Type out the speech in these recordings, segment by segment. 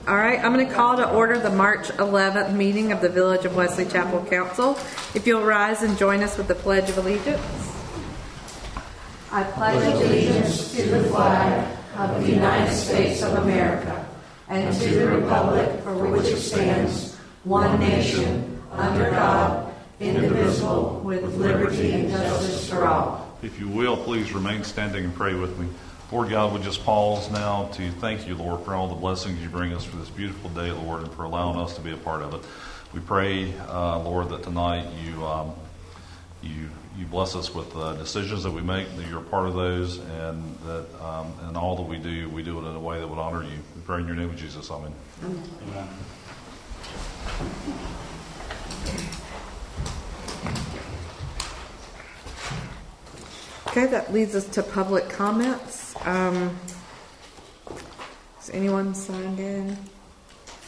All right, I'm going to call to order the March 11th meeting of the Village of Wesley Chapel Council. If you'll rise and join us with the Pledge of Allegiance. I pledge allegiance to the flag of the United States of America and to the republic for which it stands, one nation, under God, indivisible, with liberty and justice for all. If you will, please remain standing and pray with me. Lord God, we just pause now to thank you, Lord, for all the blessings you bring us for this beautiful day, Lord, and for allowing us to be a part of it. We pray, Lord, that tonight you bless us with decisions that we make, that you're a part of those, and that in all that we do it in a way that would honor you. We pray in your name of Jesus. Amen. Amen. Okay, that leads us to public comments. Is anyone signed in?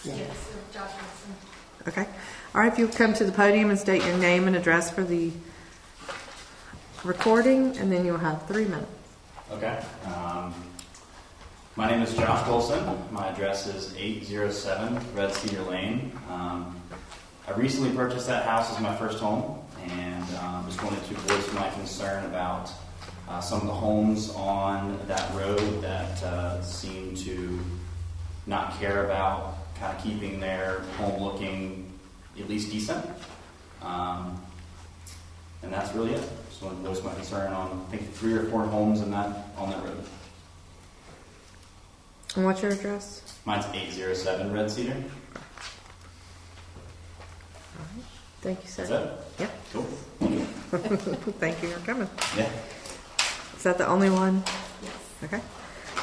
Yes, Josh Wilson. Okay. All right, if you'll come to the podium and state your name and address for the recording, and then you'll have 3 minutes. Okay. My name is Josh Wilson. My address is 807 Red Cedar Lane. I recently purchased that house as my first home, and just wanted to voice my concern about some of the homes on that road that seem to not care about kind of keeping their home looking at least decent. And that's really it. Just want to voice my concern on, I think, 3 or 4 homes on that road. And what's your address? Mine's 807 Red Cedar. All right. Thank you, sir. Is that it? Yeah. Cool. Thank you for coming. Yeah. Is that the only one? Yes. Okay.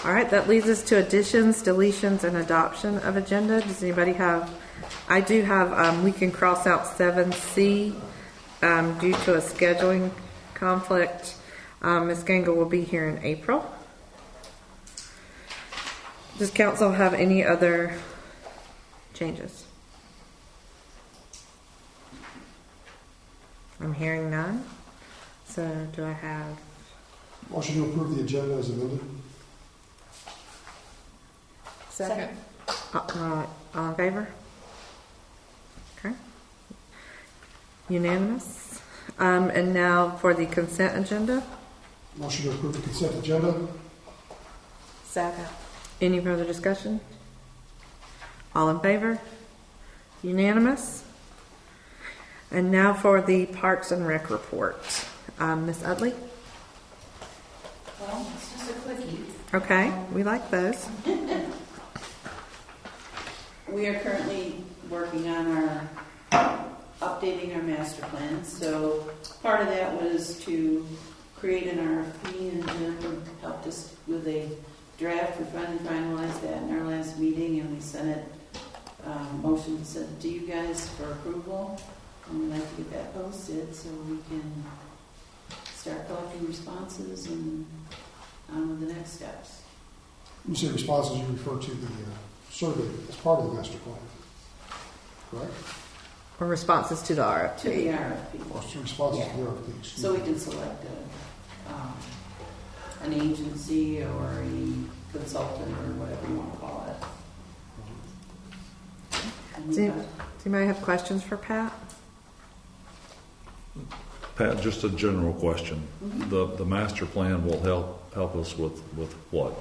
All right, that leads us to additions, deletions, and adoption of agenda. Does anybody have? I do have, we can cross out 7C due to a scheduling conflict. Ms. Gangle will be here in April. Does council have any other changes? I'm hearing none. So do I have? Motion to approve the agenda as amended. Second. All in favor? Okay. Unanimous. And now for the consent agenda. Motion to approve the consent agenda. Second. Any further discussion? All in favor? Unanimous. And now for the Parks and Rec report. Ms. Utley? Well, it's just a quickie. Okay, we like those. We are currently working on updating our master plan. So part of that was to create an RFP, and Jim helped us with a draft. We finally finalized that in our last meeting, and we sent it, motion to send it to you guys for approval. And we'd like to get that posted so we can start collecting responses and on with the next steps. You say responses, you refer to the survey as part of the master plan, correct? Or responses to the RFP. To the RFP. Or responses Yeah. to the RFP. So we can select an agency or a consultant or whatever you want to call it. And Does anybody have questions for Pat? Pat, just a general question. Mm-hmm. The master plan will help us with what?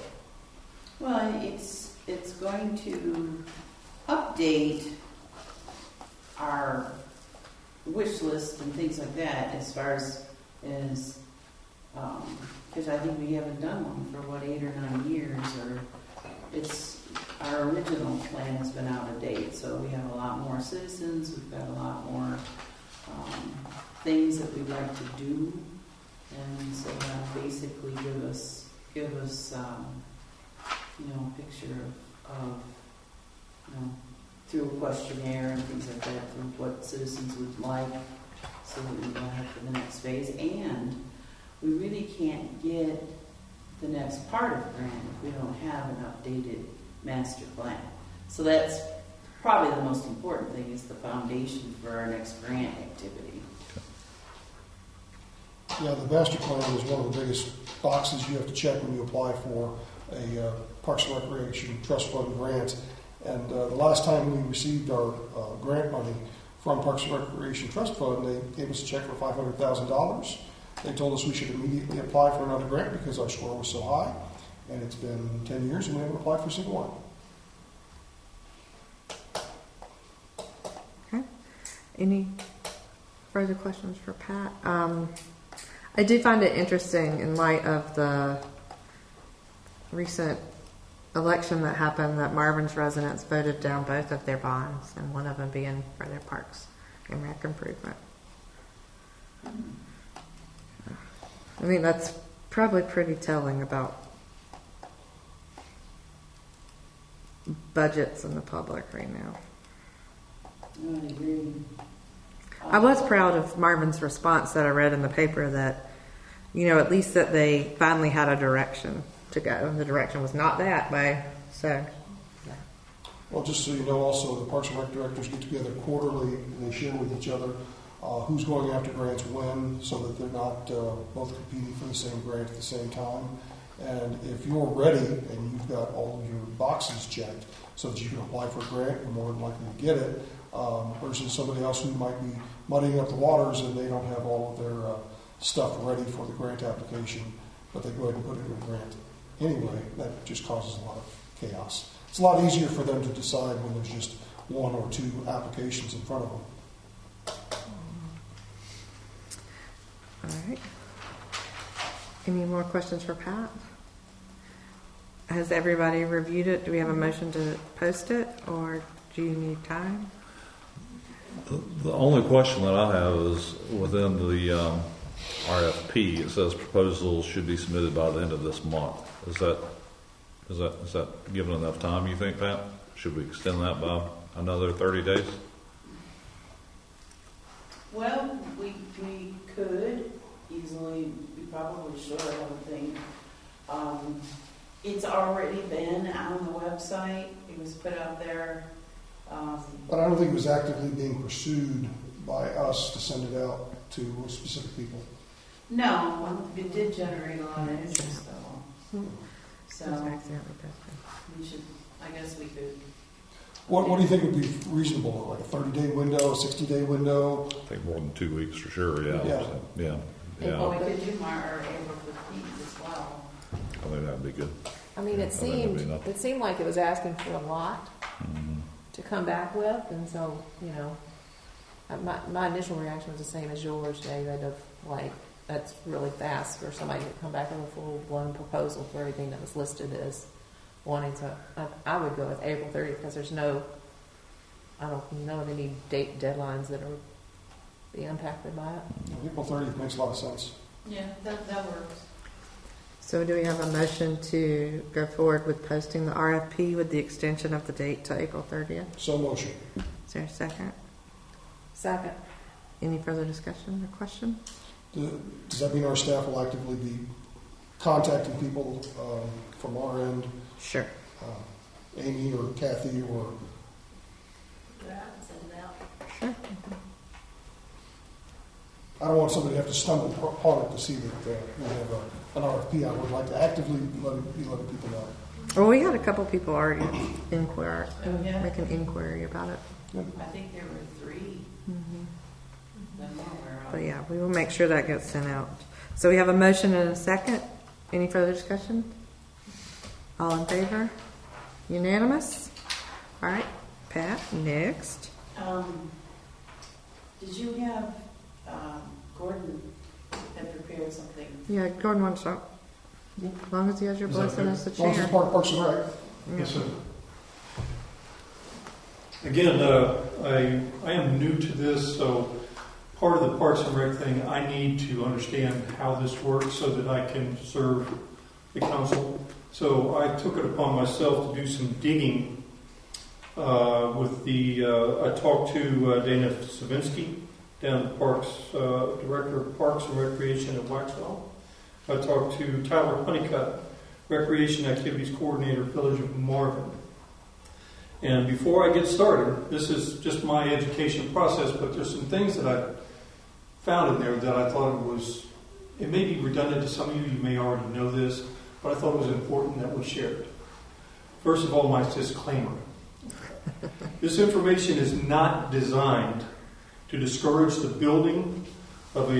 Well, it's going to update our wish list and things like that as far as because I think we haven't done one for 8 or 9 years, or our original plan has been out of date, so we have a lot more citizens, we've got a lot more things that we'd like to do, and so that'll basically give us a picture of through a questionnaire and things like that, through what citizens would like, so that we go ahead for the next phase. And we really can't get the next part of the grant if we don't have an updated master plan. So that's probably the most important thing, is the foundation for our next grant activity. Yeah, the master plan is one of the biggest boxes you have to check when you apply for a Parks and Recreation Trust Fund grant. And the last time we received our grant money from Parks and Recreation Trust Fund, they gave us a check for $500,000. They told us we should immediately apply for another grant because our score was so high. And it's been 10 years and we haven't applied for a single one. Okay. Any further questions for Pat? I do find it interesting in light of the recent election that happened that Marvin's residents voted down both of their bonds, and one of them being for their parks and rec improvement. I mean, that's probably pretty telling about budgets in the public right now. I would agree. I was proud of Marvin's response that I read in the paper that, you know, at least that they finally had a direction to go. And the direction was not that way. So, Well, just so you know, also, the Parks and Rec directors get together quarterly and they share with each other who's going after grants when, so that they're not both competing for the same grant at the same time. And if you're ready and you've got all of your boxes checked so that you can apply for a grant, you're more than likely to get it, versus somebody else who might be muddying up the waters and they don't have all of their stuff ready for the grant application, but they go ahead and put it in a grant anyway. That just causes a lot of chaos. It's a lot easier for them to decide when there's just one or two applications in front of them. all right. Any more questions for Pat? Has everybody reviewed it? Do we have a motion to post it, or do you need time? The only question that I have is within the RFP, it says proposals should be submitted by the end of this month. Is that given enough time, you think, Pat? Should we extend that by another 30 days? Well, we could easily, we probably should, I would think. It's already been on the website. It was put out there. But I don't think it was actively being pursued by us to send it out to specific people. No, it did generate a lot of interest though. So we should, I guess we could. What do you think would be reasonable? Like a 30-day window, a 60-day window? I think more than 2 weeks for sure, yeah. Yeah. So, yeah. Well, we could do April 15th as well. I think that'd be good. I mean, I think it'd be enough. it seemed like it was asking for a lot Mm-hmm. to come back with, and so, you know, my initial reaction was the same as yours, David, of like, that's really fast for somebody to come back with a full-blown proposal for everything that was listed as wanting to. I would go with April 30th because there's I don't know of any deadlines that are be impacted by it. April 30th makes a lot of sense. Yeah, that works. So do we have a motion to go forward with posting the RFP with the extension of the date to April 30th? So motion. Is there a second? Second. Any further discussion or question? Does that mean our staff will actively be contacting people from our end? Sure. Amy or Kathy or... Sure. I don't want somebody to have to stumble upon it to see that we have an RFP. I would like to actively be letting people know. Well, we had a couple people already inquire, Oh, yeah? make an inquiry about it. I think there were 3 that I'm aware of. But yeah, we will make sure that gets sent out. So we have a motion and a second. Any further discussion? All in favor? Unanimous? All right, Pat, next. Did you have Gordon had prepared something? Yeah, Gordon wants to talk. As long as he has your Is that blessing as the As long as it's chair. part of Parks and Rec. Yes, sir. Again, I am new to this, so part of the Parks and Rec thing, I need to understand how this works so that I can serve the council. So I took it upon myself to do some digging with I talked to Dana Savinsky, down the Parks, Director of Parks and Recreation at Waxwell. I talked to Tyler Honeycutt, Recreation Activities Coordinator, Village of Marvin. And before I get started, this is just my education process, but there's some things that I found in there that I thought it may be redundant to some of you. You may already know this, but I thought it was important that we share it. First of all, my disclaimer. This information is not designed to discourage the building of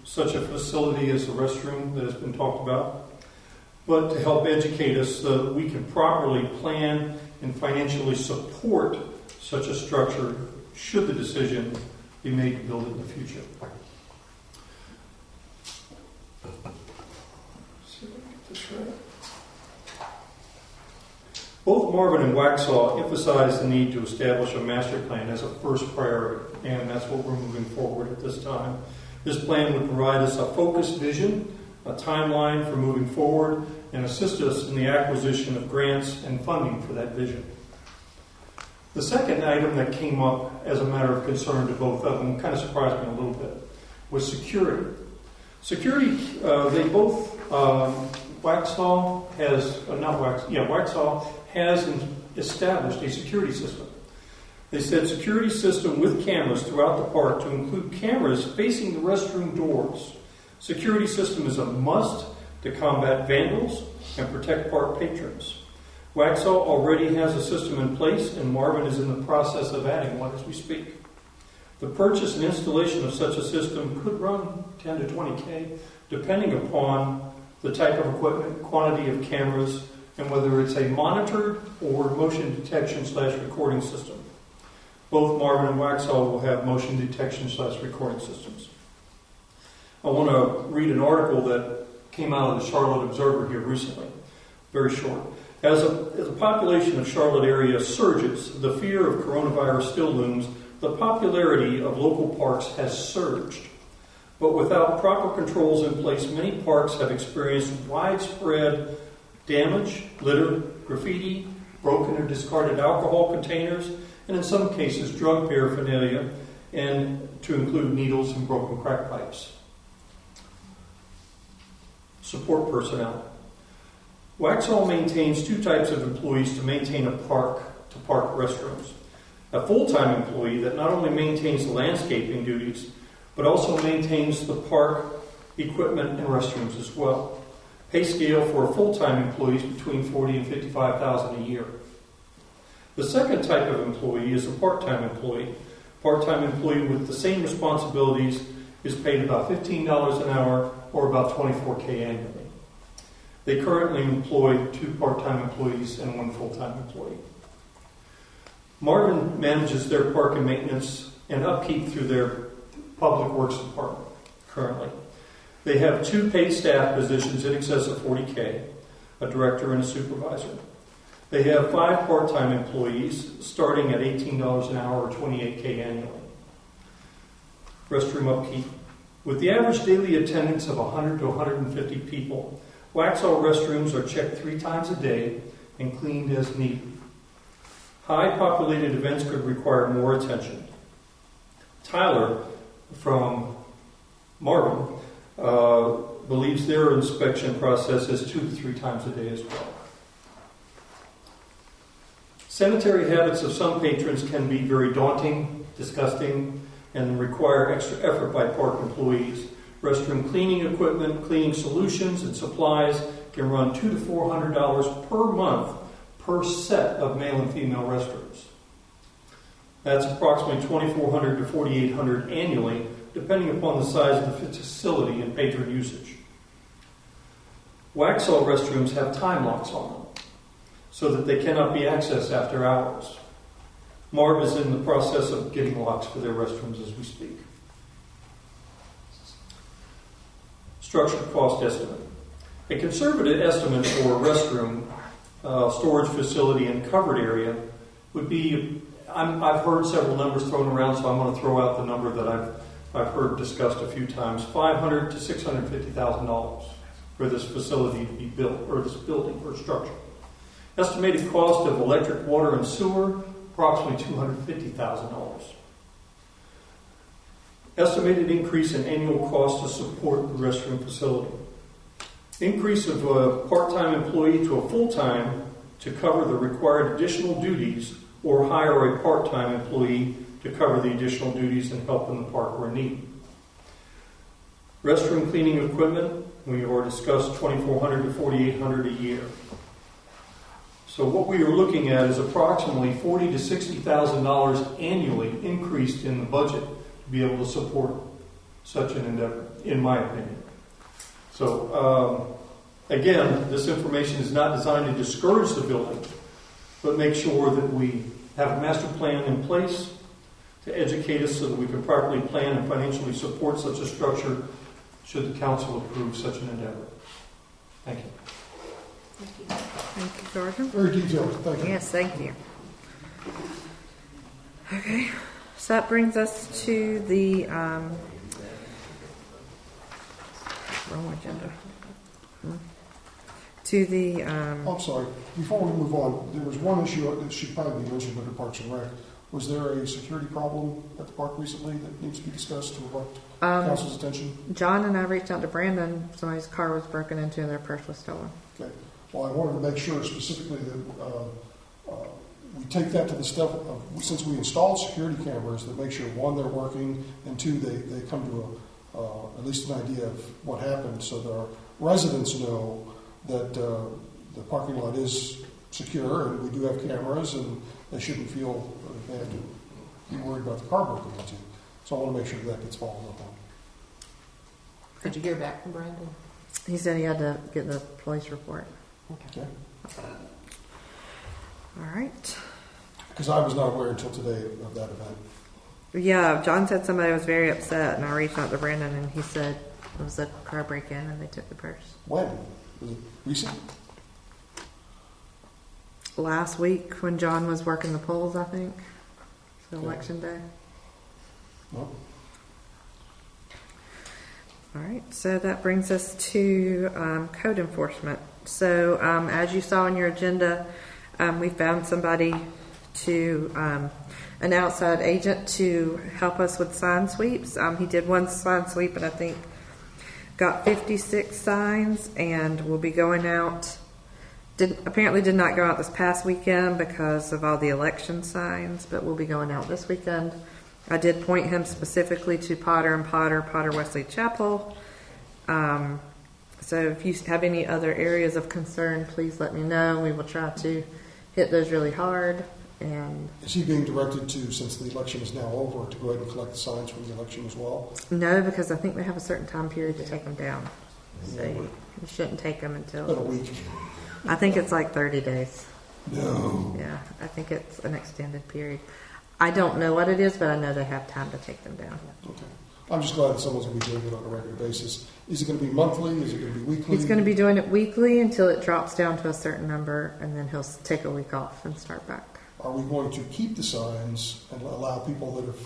such a facility as the restroom that has been talked about, but to help educate us so that we can properly plan and financially support such a structure should the decision be made to build it in the future. See if I can get this right. Both Marvin and Waxhaw emphasize the need to establish a master plan as a first priority, and that's what we're moving forward at this time. This plan would provide us a focused vision, a timeline for moving forward, and assist us in the acquisition of grants and funding for that vision. The second item that came up as a matter of concern to both of them, kind of surprised me a little bit, was security. Security, they both, Waxhaw has established a security system. They said security system with cameras throughout the park to include cameras facing the restroom doors. Security system is a must to combat vandals and protect park patrons. Waxhaw already has a system in place, and Marvin is in the process of adding one as we speak. The purchase and installation of such a system could run $10 to $20K, depending upon the type of equipment, quantity of cameras, and whether it's a monitored or motion detection/recording system. Both Marvin and Waxhaw will have motion detection/recording systems. I want to read an article that came out of the Charlotte Observer here recently, very short. As the population of Charlotte area surges, the fear of coronavirus still looms, the popularity of local parks has surged. But without proper controls in place, many parks have experienced widespread damage, litter, graffiti, broken or discarded alcohol containers, and in some cases drug paraphernalia, and to include needles and broken crack pipes. Support personnel. Waxhaw maintains two types of employees to maintain a park-to-park restrooms. A full-time employee that not only maintains the landscaping duties, but also maintains the park equipment and restrooms as well. Pay scale for a full-time employee is between $40,000 and $55,000 a year. The second type of employee is a part-time employee. Part-time employee with the same responsibilities is paid about $15 an hour or about $24K annually. They currently employ 2 part-time employees and 1 full-time employee. Marvin manages their park and maintenance and upkeep through their public works department currently. They have 2 paid staff positions in excess of $40K, a director and a supervisor. They have 5 part-time employees starting at $18 an hour or $28K annually. Restroom upkeep. With the average daily attendance of 100 to 150 people, Waxhaw restrooms are checked 3 times a day and cleaned as needed. High populated events could require more attention. Tyler from Marvin believes their inspection process is 2 to 3 times a day as well. Sanitary habits of some patrons can be very daunting, disgusting, and require extra effort by park employees. Restroom cleaning equipment, cleaning solutions, and supplies can run $200 to $400 per month per set of male and female restrooms. That's approximately $2,400 to $4,800 annually, depending upon the size of the facility and patron usage. Waxhaw restrooms have time locks on them, so that they cannot be accessed after hours. Marv is in the process of getting locks for their restrooms as we speak. Structured cost estimate. A conservative estimate for a restroom, storage facility, and covered area would be, I've heard several numbers thrown around, so I'm going to throw out the number that I've heard discussed a few times, $500,000 to $650,000 for this facility to be built, or this building or structure. Estimated cost of electric, water, and sewer, approximately $250,000. Estimated increase in annual cost to support the restroom facility. Increase of a part-time employee to a full-time to cover the required additional duties, or hire a part-time employee to cover the additional duties and help in the park where needed. Restroom cleaning equipment, we already discussed $2,400 to $4,800 a year. So what we are looking at is approximately $40,000 to $60,000 annually increased in the budget to be able to support such an endeavor, in my opinion. So again, this information is not designed to discourage the building, but make sure that we have a master plan in place to educate us so that we can properly plan and financially support such a structure should the council approve such an endeavor. Thank you. Thank you, Jordan. Very detailed, thank you. Yes, thank you. Okay, so that brings us to the wrong agenda. To the I'm sorry, before we move on, there was one issue that should probably be mentioned under Parks and Rec. Was there a security problem at the park recently that needs to be discussed to what council's attention? John and I reached out to Brandon. Somebody's car was broken into and their purse was stolen. Okay. Well, I wanted to make sure specifically that we take that to the step of, since we installed security cameras, that make sure, one, they're working, and two, they come to at least an idea of what happened so that our residents know that the parking lot is secure and we do have cameras and they shouldn't feel they have to be worried about the car broken into. So I want to make sure that gets followed up on. Did you hear back from Brandon? He said he had to get the police report. Okay? All right. Because I was not aware until today of that event. Yeah, John said somebody was very upset, and I reached out to Brandon, and he said it was a car break-in, and they took the purse. When? Was it recent? Last week, when John was working the polls, I think. So election day. No? All right, so that brings us to code enforcement. So as you saw on your agenda, we found somebody to, an outside agent to help us with sign sweeps. He did one sign sweep and I think got 56 signs, and will be going out. Apparently did not go out this past weekend because of all the election signs, but will be going out this weekend. I did point him specifically to Potter and Potter Wesley Chapel. So if you have any other areas of concern, please let me know. We will try to hit those really hard. And is he being directed to, since the election is now over, to go ahead and collect the signs from the election as well? no, because I think they have a certain time period to take them down. So you shouldn't take them About a until, week. I think it's like 30 days. No. Yeah, I think it's an extended period. I don't know what it is, but I know they have time to take them down. Okay. I'm just glad that someone's going to be doing it on a regular basis. Is it going to be monthly? Is it going to be weekly? He's going to be doing it weekly until it drops down to a certain number, and then he'll take a week off and start back. Are we going to keep the signs and allow people that have,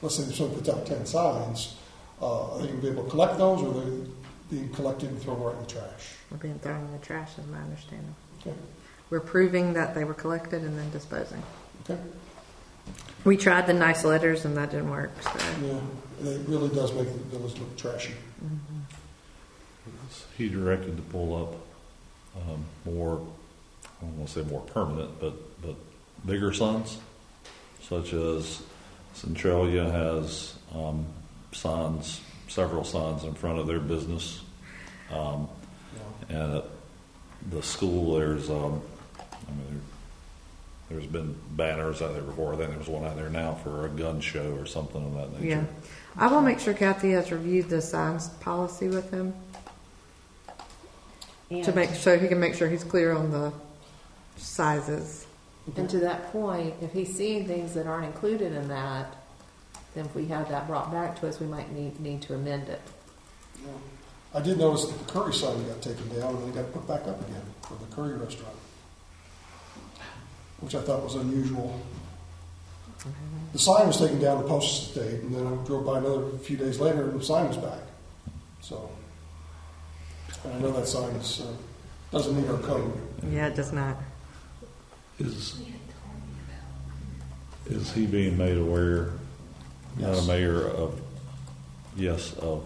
let's say someone puts out 10 signs, are they going to be able to collect those, or are they being collected and thrown right in the trash? They're being thrown in the trash, is my understanding. Okay. We're proving that they were collected and then disposing. Okay. We tried the nice letters, and that didn't work. So. Yeah, it really does make the village look trashy. He directed to pull up more, I don't want to say more permanent, but bigger signs, such as Centralia has signs, several signs in front of their business. And at the school, there's been banners out there before. I think there's one out there now for a gun show or something of that nature. Yeah. I will make sure Kathy has reviewed the signs policy with him to make sure he can make sure he's clear on the sizes. And to that point, if he's seeing things that aren't included in that, then if we have that brought back to us, we might need to amend it. Yeah. I did notice that the Curry sign got taken down and then got put back up again for the Curry restaurant, which I thought was unusual. The sign was taken down, the post stayed, and then I drove by another few days later and the sign was back. So, and I know that sign is, doesn't meet our code. Yeah, it does not. Is he being made aware, not a Yes. mayor of, of,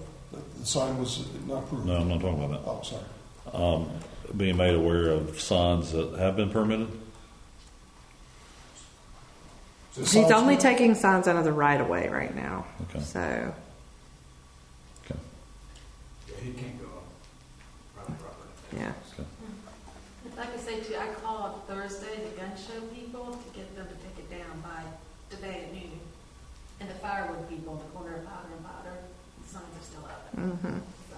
The sign was not approved. no, I'm not talking about Oh, sorry. that. Being made aware of signs that have been permitted? The He's signs- only taking signs out of the right of way right now. Okay. So, Okay. Yeah. Like I say too, I called Thursday the gun show people to get them to take it down by today at noon. And the firewood people in the corner of Powder and Powder, the signs are still up. Mm-hmm. So,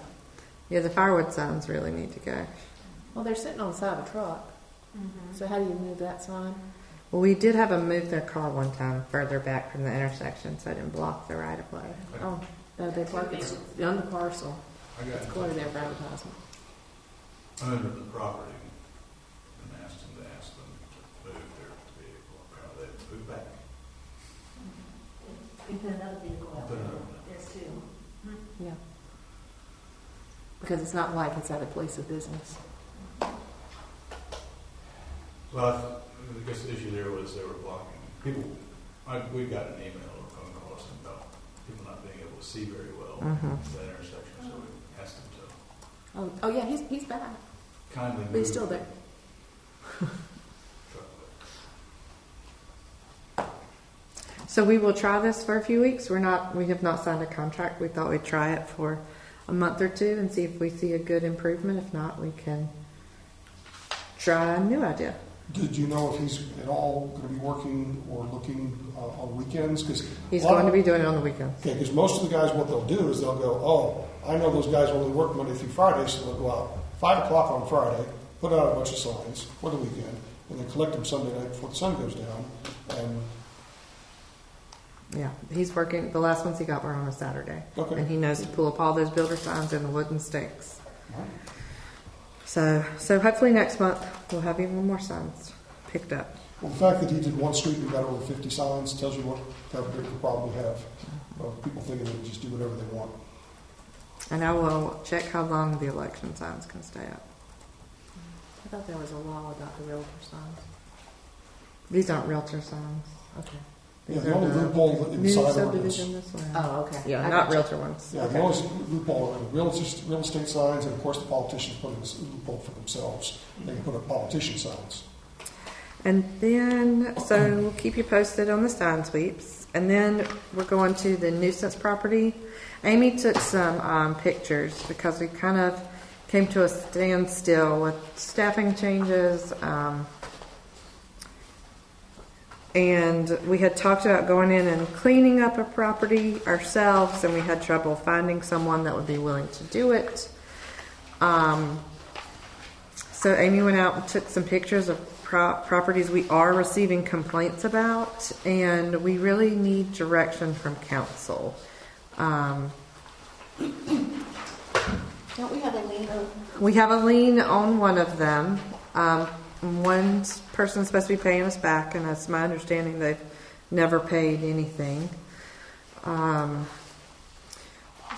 Yeah, the firewood signs really need to go. Well, they're sitting on the side of a truck. So how do you move that sign? Well, we did have them move their car one time further back from the intersection so it didn't block the right of way. Oh, no, they park it on the parcel. I got It's clear there for advertisement. under the property and asked them to move their vehicle. Apparently they moved back. we put another vehicle out Put there. another one out. There's two. Yeah. Because it's not like it's at a place of business. Well, I guess the issue there was they were blocking people. We got an email or phone call about people not being able to see very well Mhm. that intersection, so we asked them to Oh yeah, he's back. kindly move. But he's still there. Truck away. So we will try this for a few weeks. We have not signed a contract. We thought we'd try it for a month or two and see if we see a good improvement. If not, we can try a new idea. Did you know if he's at all going to be working or looking on weekends? Because He's going to be doing it on the weekends. Okay, because most of the guys, what they'll do is they'll go, oh, I know those guys only work Monday through Friday, so they'll go out 5 o'clock on Friday, put out a bunch of signs for the weekend, and then collect them Sunday night before the sun goes down. And Yeah, he's working. The last ones he got were on a Saturday. Okay. And he knows to pull up all those builder signs and the wooden stakes. So hopefully next month we'll have even more signs picked up. well, the fact that he did one street and got over 50 signs tells you what kind of big of a problem we have of people thinking they can just do whatever they want. And I will check how long the election signs can stay up. I thought there was a law about the realtor signs. These aren't realtor signs. Okay. Yeah, These the are only loophole new inside subdivision ordinance. this way. Oh, okay. Yeah, I not gotcha. realtor ones. Yeah, the only loophole are real estate signs, and of course the politicians put in this loophole for themselves. They can put up politician signs. And then, so we'll keep you posted on the sign sweeps. And then we're going to the nuisance property. Amy took some pictures because we kind of came to a standstill with staffing changes. And we had talked about going in and cleaning up a property ourselves, and we had trouble finding someone that would be willing to do it. So Amy went out and took some pictures of properties we are receiving complaints about, and we really need direction from council. Don't we have a lien on? We have a lien on one of them. One person's supposed to be paying us back, and that's my understanding they've never paid anything.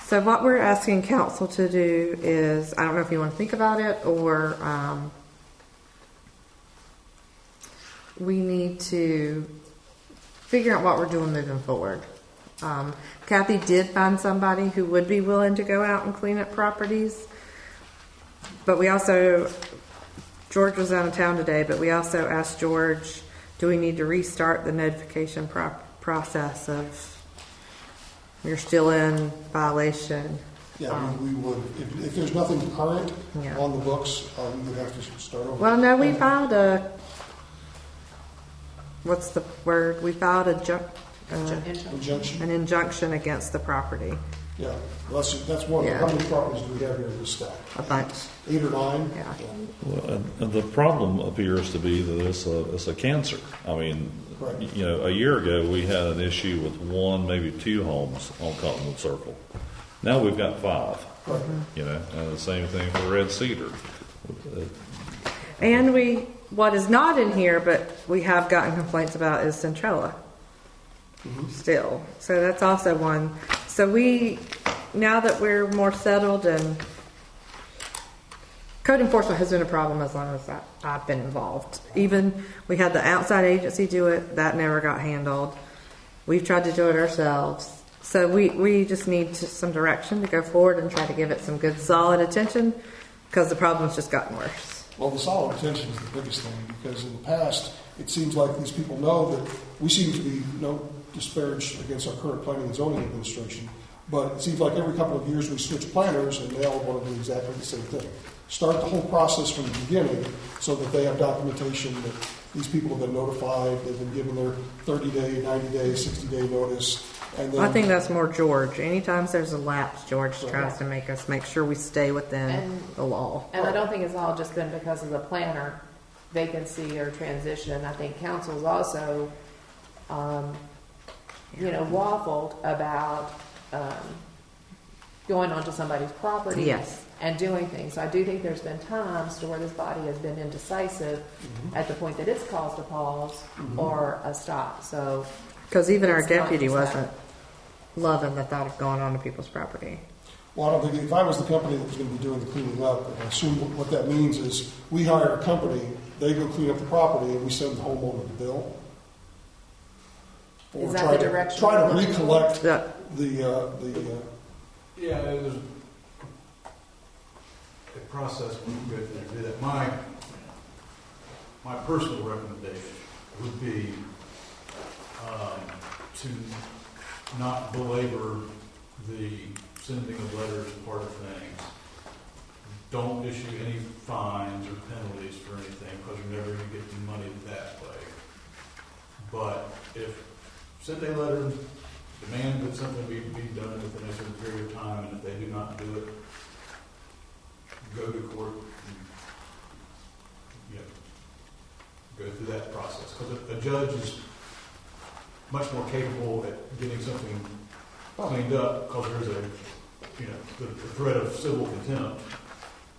So what we're asking council to do is, I don't know if you want to think about it, or we need to figure out what we're doing moving forward. Kathy did find somebody who would be willing to go out and clean up properties, but we also, George was out of town today, but we also asked George, do we need to restart the notification process of you're still in violation? Yeah, we would. If there's nothing current Yeah. on the books, we would have to start over. Well, no, we filed what's the word? We filed Injunction. an injunction against the property. Yeah, well, that's one. Yeah. How many properties do we have here in this stack? A bunch. 8 or 9? Yeah. Well, and the problem appears to be that it's a cancer. I mean, Right. you know, a year ago we had an issue with 1, maybe 2 homes on Cottonwood Circle. Now we've got 5. Right. You know, and the same thing for Red Cedar. And what is not in here, but we have gotten complaints about, is Centrella. Still. So that's also one. So now that we're more settled, and code enforcement has been a problem as long as I've been involved. Even we had the outside agency do it, that never got handled. We've tried to do it ourselves. So we just need some direction to go forward and try to give it some good solid attention, because the problem's just gotten worse. Well, the solid attention is the biggest thing, because in the past, it seems like these people know that we seem to be no disparaged against our current planning and zoning administration, but it seems like every couple of years we switch planners and they all want to do exactly the same thing. start the whole process from the beginning so that they have documentation that these people have been notified, they've been given their 30-day, 90-day, 60-day notice. And then, I think that's more George. Anytime there's a lapse, George tries to make sure we stay within the law. And I don't think it's all just been because of the planner vacancy or transition. I think council's also, waffled about going onto somebody's property Yes. and doing things. So I do think there's been times to where this body has been indecisive at the point that it's caused a pause or a stop. So Because even our It's not deputy just that. wasn't loving the thought of going onto people's property. well, I don't think, if I was the company that was going to be doing the cleaning up, and I assume what that means is we hire a company, they go clean up the property, and we send the homeowner the bill. Or Is that try the to- direction Try we're to looking for? recollect Yeah. Yeah, there's a process when you go through and do that. My personal recommendation would be to not belabor the sending of letters part of things. Don't issue any fines or penalties for anything because you're never going to get the money that way. But if send a letter, demand that something be done within a certain period of time, and if they do not do it, go to court and go through that process. Because a judge is much more capable at getting something cleaned up because there's the threat of civil contempt.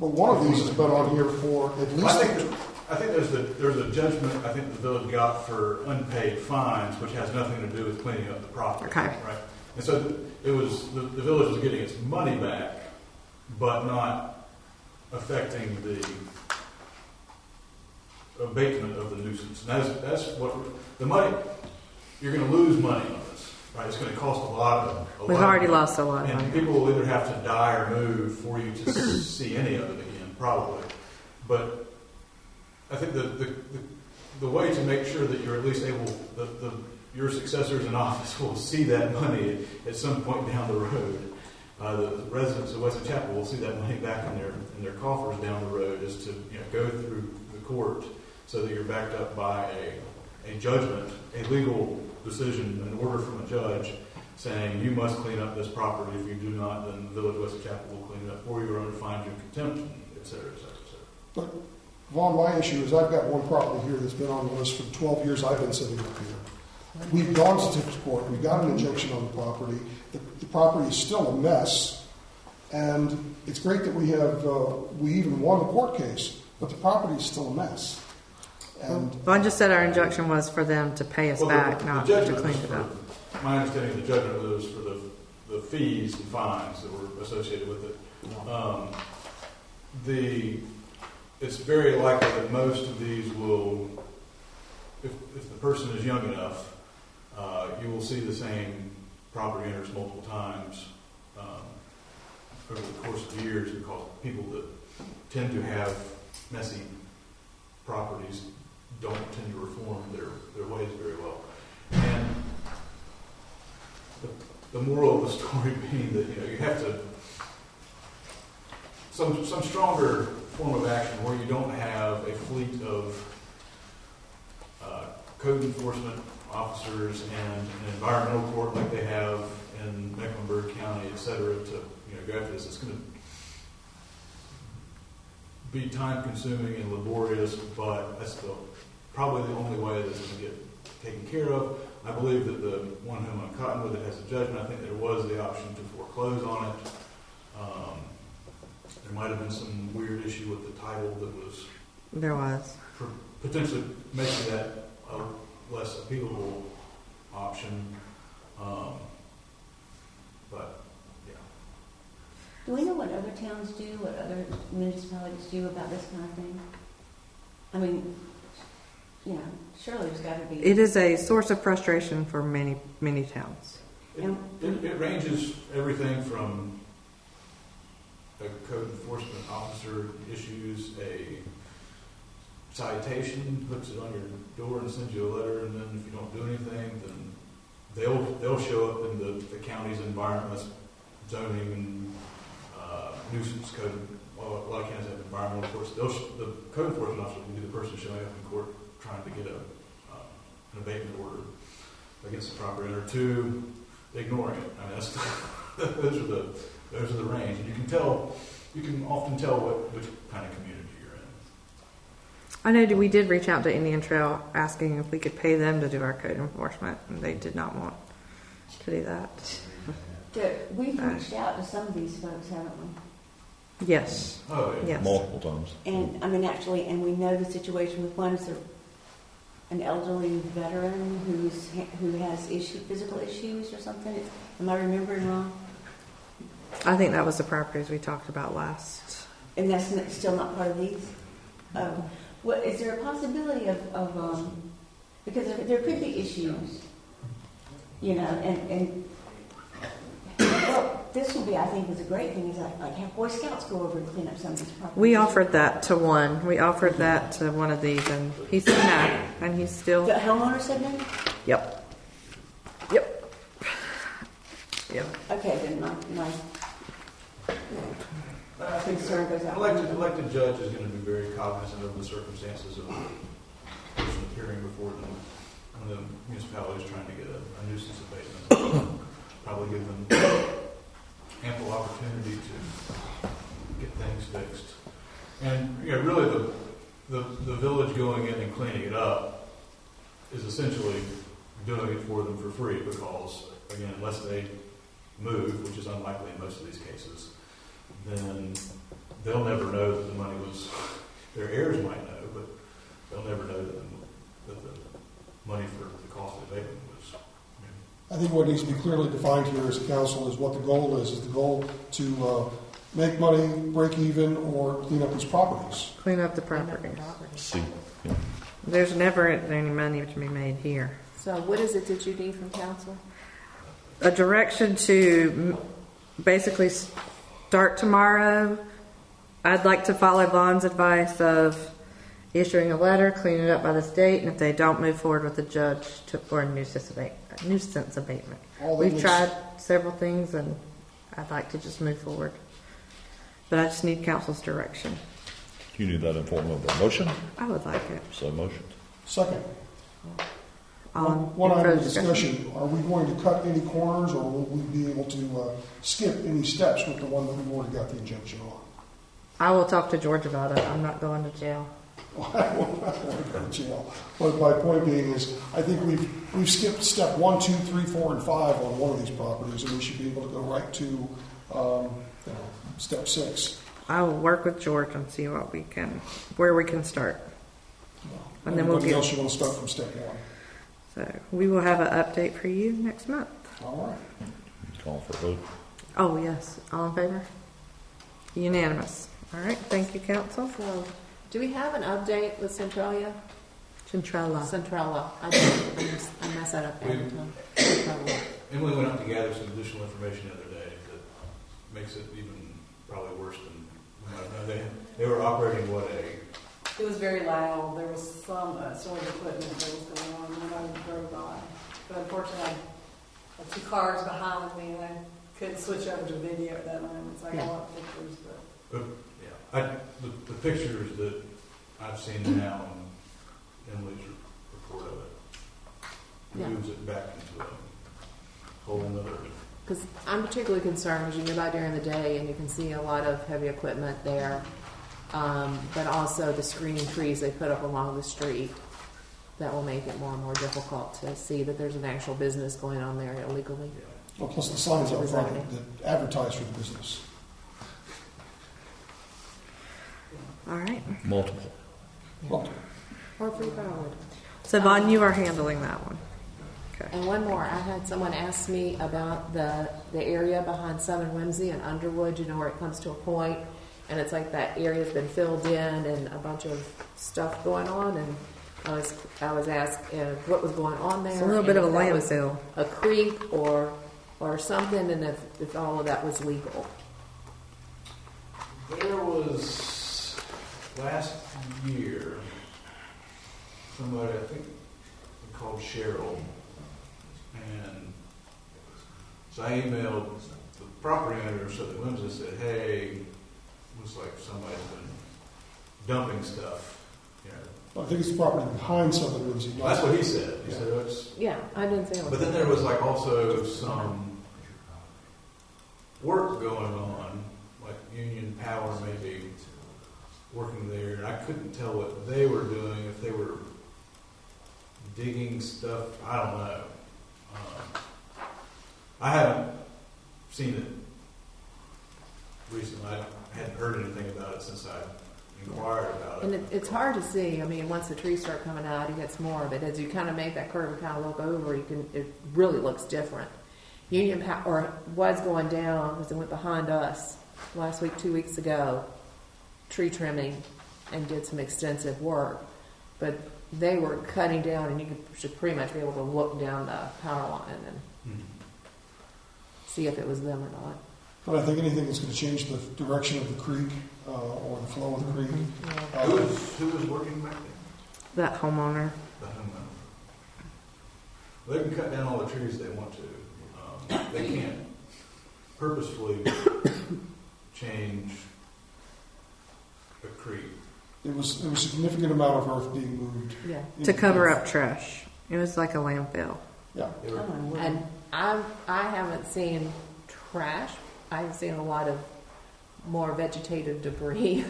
But one of these has been on here for at least. I think there's a judgment I think the village got for unpaid fines, which has nothing to do with cleaning up the property. Okay. Right. And so it was the village was getting its money back, but not affecting the abatement of the nuisance. And that's what the money. You're going to lose money on this, right? It's going to cost a lot. We've already lost a lot of and money. people will either have to die or move for you to see any of it again, probably. But I think the way to make sure that you're at least able, your successors in office will see that money at some point down the road. The residents of Western Chapel will see that money back in their coffers down the road, is to go through the court so that you're backed up by a judgment, a legal decision, an order from a judge saying you must clean up this property. If you do not, then the Village of Western Chapel will clean it up for you or under fines and contempt, et cetera, et cetera, et cetera. But, Vaughn, my issue is I've got one property here that's been on the list for the 12 years I've been sitting up here. We've gone to Tips Court. We've got an injunction on the property. The property is still a mess. And it's great that we have, we even won the court case, but the property is still a mess. And Vaughn just said our injunction was for them to pay us back, not to clean it up. My understanding of the judgment was for the fees and fines that were associated with it. It's very likely that most of these will, if the person is young enough, you will see the same property owners multiple times over the course of years, because people that tend to have messy properties don't tend to reform their ways very well. And the moral of the story being that you have to some stronger form of action where you don't have a fleet of code enforcement officers and an environmental court like they have in Mecklenburg County, et cetera, to go after this. It's going to be time consuming and laborious, but that's probably the only way that it's going to get taken care of. I believe that the one whom on Cottonwood that has a judgment, I think there was the option to foreclose on it. There might have been some weird issue with the title that was There was. potentially making that a less appealable option. But yeah. Do we know what other towns do, what other municipalities do about this kind of thing? I mean, surely there's got to be. It is a source of frustration for many, many towns. It ranges everything from a code enforcement officer issues a citation, puts it on your door and sends you a letter, and then if you don't do anything, then they'll show up in the county's environment zoning and nuisance code a lot of counties have environmental courts. The code enforcement officer will be the person showing up in court trying to get an abatement order against the property owner. Two, ignoring it. I mean, that's those are the range, and you can often tell which kind of community you're in. I know we did reach out to Indian Trail asking if we could pay them to do our code enforcement, and they did not want to do that. We've reached out to some of these folks, haven't we? Yes. Oh, yeah. Yes. Multiple times. And I mean, actually, and we know the situation with one is an elderly veteran who has physical issues or something. Am I remembering wrong? I think that was the properties we talked about last. And that's still not part of these. What is there a possibility of because there could be issues, you know, and well, this would be, I think, is a great thing. Is like have Boy Scouts go over and clean up some of these properties. We offered that to one. We offered that to one of these, and he said no, and he's still. The homeowner said no. Yep. Okay, then my I think concern goes out. elected judge is going to be very cognizant of the circumstances of the person appearing before them when the municipality is trying to get a nuisance abatement. Probably give them ample opportunity to get things fixed. And really the village going in and cleaning it up is essentially doing it for them for free because, again, unless they move, which is unlikely in most of these cases, then they'll never know that the money was, their heirs might know, but they'll never know that the money for the cost of abatement was. I think what needs to be clearly defined here as a council is what the goal is. Is the goal to make money, break even, or clean up these properties? Clean up the properties. See. Yeah. There's never any money to be made here. So what is it that you need from council? A direction to basically start tomorrow. I'd like to follow Vaughn's advice of issuing a letter, cleaning it up by the state, and if they don't move forward with the judge for a nuisance abatement. We've tried several things, and I'd like to just move forward. But I just need council's direction. You need that in form of a motion? I would like it. So motion. Second, one item of discussion. Are we going to cut any corners, or will we be able to skip any steps with the one that we've already got the injunction on? I will talk to George about it. I'm not going to jail. I won't go to jail. But my point being is, I think we've skipped step 1, 2, 3, 4, and 5 on one of these properties, and we should be able to go right to step 6. I will work with George and see where we can start. And then Anybody else you want to start from step 1? So we will have an update for you next month. All right. Call for a vote. Oh, yes. All in favor? Unanimous. All right. Thank you, council. So, do we have an update with Centralia? Centrella. I mess that up every time. Centralia. Emily went out to gather some additional information the other day that makes it even probably worse than they were operating It was very loud. There was some sort of equipment that was going on when I drove by. But unfortunately, I had 2 cars behind me, and I couldn't switch over to video at that moment. So I got a lot of pictures. But the pictures that I've seen now in Emily's report of it moves it back into a whole another. Because I'm particularly concerned as you go by during the day and you can see a lot of heavy equipment there, but also the screening trees they put up along the street that will make it more and more difficult to see that there's an actual business going on there illegally. Well, plus the signs out front that advertise for the business. All right. Multiple. Or free firewood. So, Vaughn, you are handling that one. Okay. And one more, I had someone ask me about the area behind Southern Whimsy and Underwood, where it comes to a point and it's like that area's been filled in and a bunch of stuff going on, and I was asked what was going on there. It's a little bit of a landfill. A creek or something, and if all of that was legal. There was last year somebody, I think called Cheryl, and so I emailed the property owner of Southern Whimsy and said, hey, was like somebody's been dumping stuff, you know. I think it's the property behind Southern Lindsay. Well, that's what he said. He Yeah. said, oh, it's, Yeah, I didn't say it was. but then there was like also some work going on, like Union Power maybe working there, and I couldn't tell what they were doing, if they were digging stuff, I don't know. I haven't seen it recently. I hadn't heard anything about it since I inquired about it. And it's hard to see. I mean, once the trees start coming out, it gets more. But as you kind of make that curve and kind of look over, it really looks different. Union Power was going down because it went behind us last week, 2 weeks ago, tree trimming, and did some extensive work. But they were cutting down, and you should pretty much be able to look down the power line and see if it was them or not. But I think anything that's going to change the direction of the creek or the flow of the creek. Who was working back there? That homeowner. The homeowner. They can cut down all the trees they want to. They can't purposefully change a creek. It was a significant amount of earth being moved. Yeah. To cover up trash. It was like a landfill. Yeah. They were, And I haven't seen trash. I've seen a lot of more vegetative debris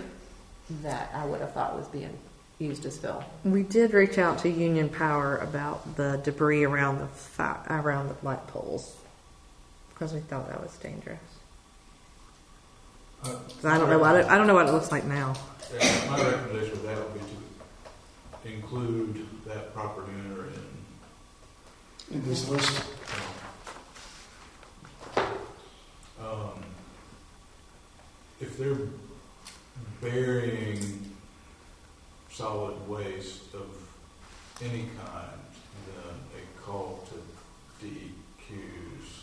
that I would have thought was being used as fill. We did reach out to Union Power about the debris around the light poles because we thought that was dangerous. 'Cause I don't know what it looks like now. Yeah, my recommendation with that would be to include that property owner In this list. If they're burying solid waste of any kind, then a call to DEQs.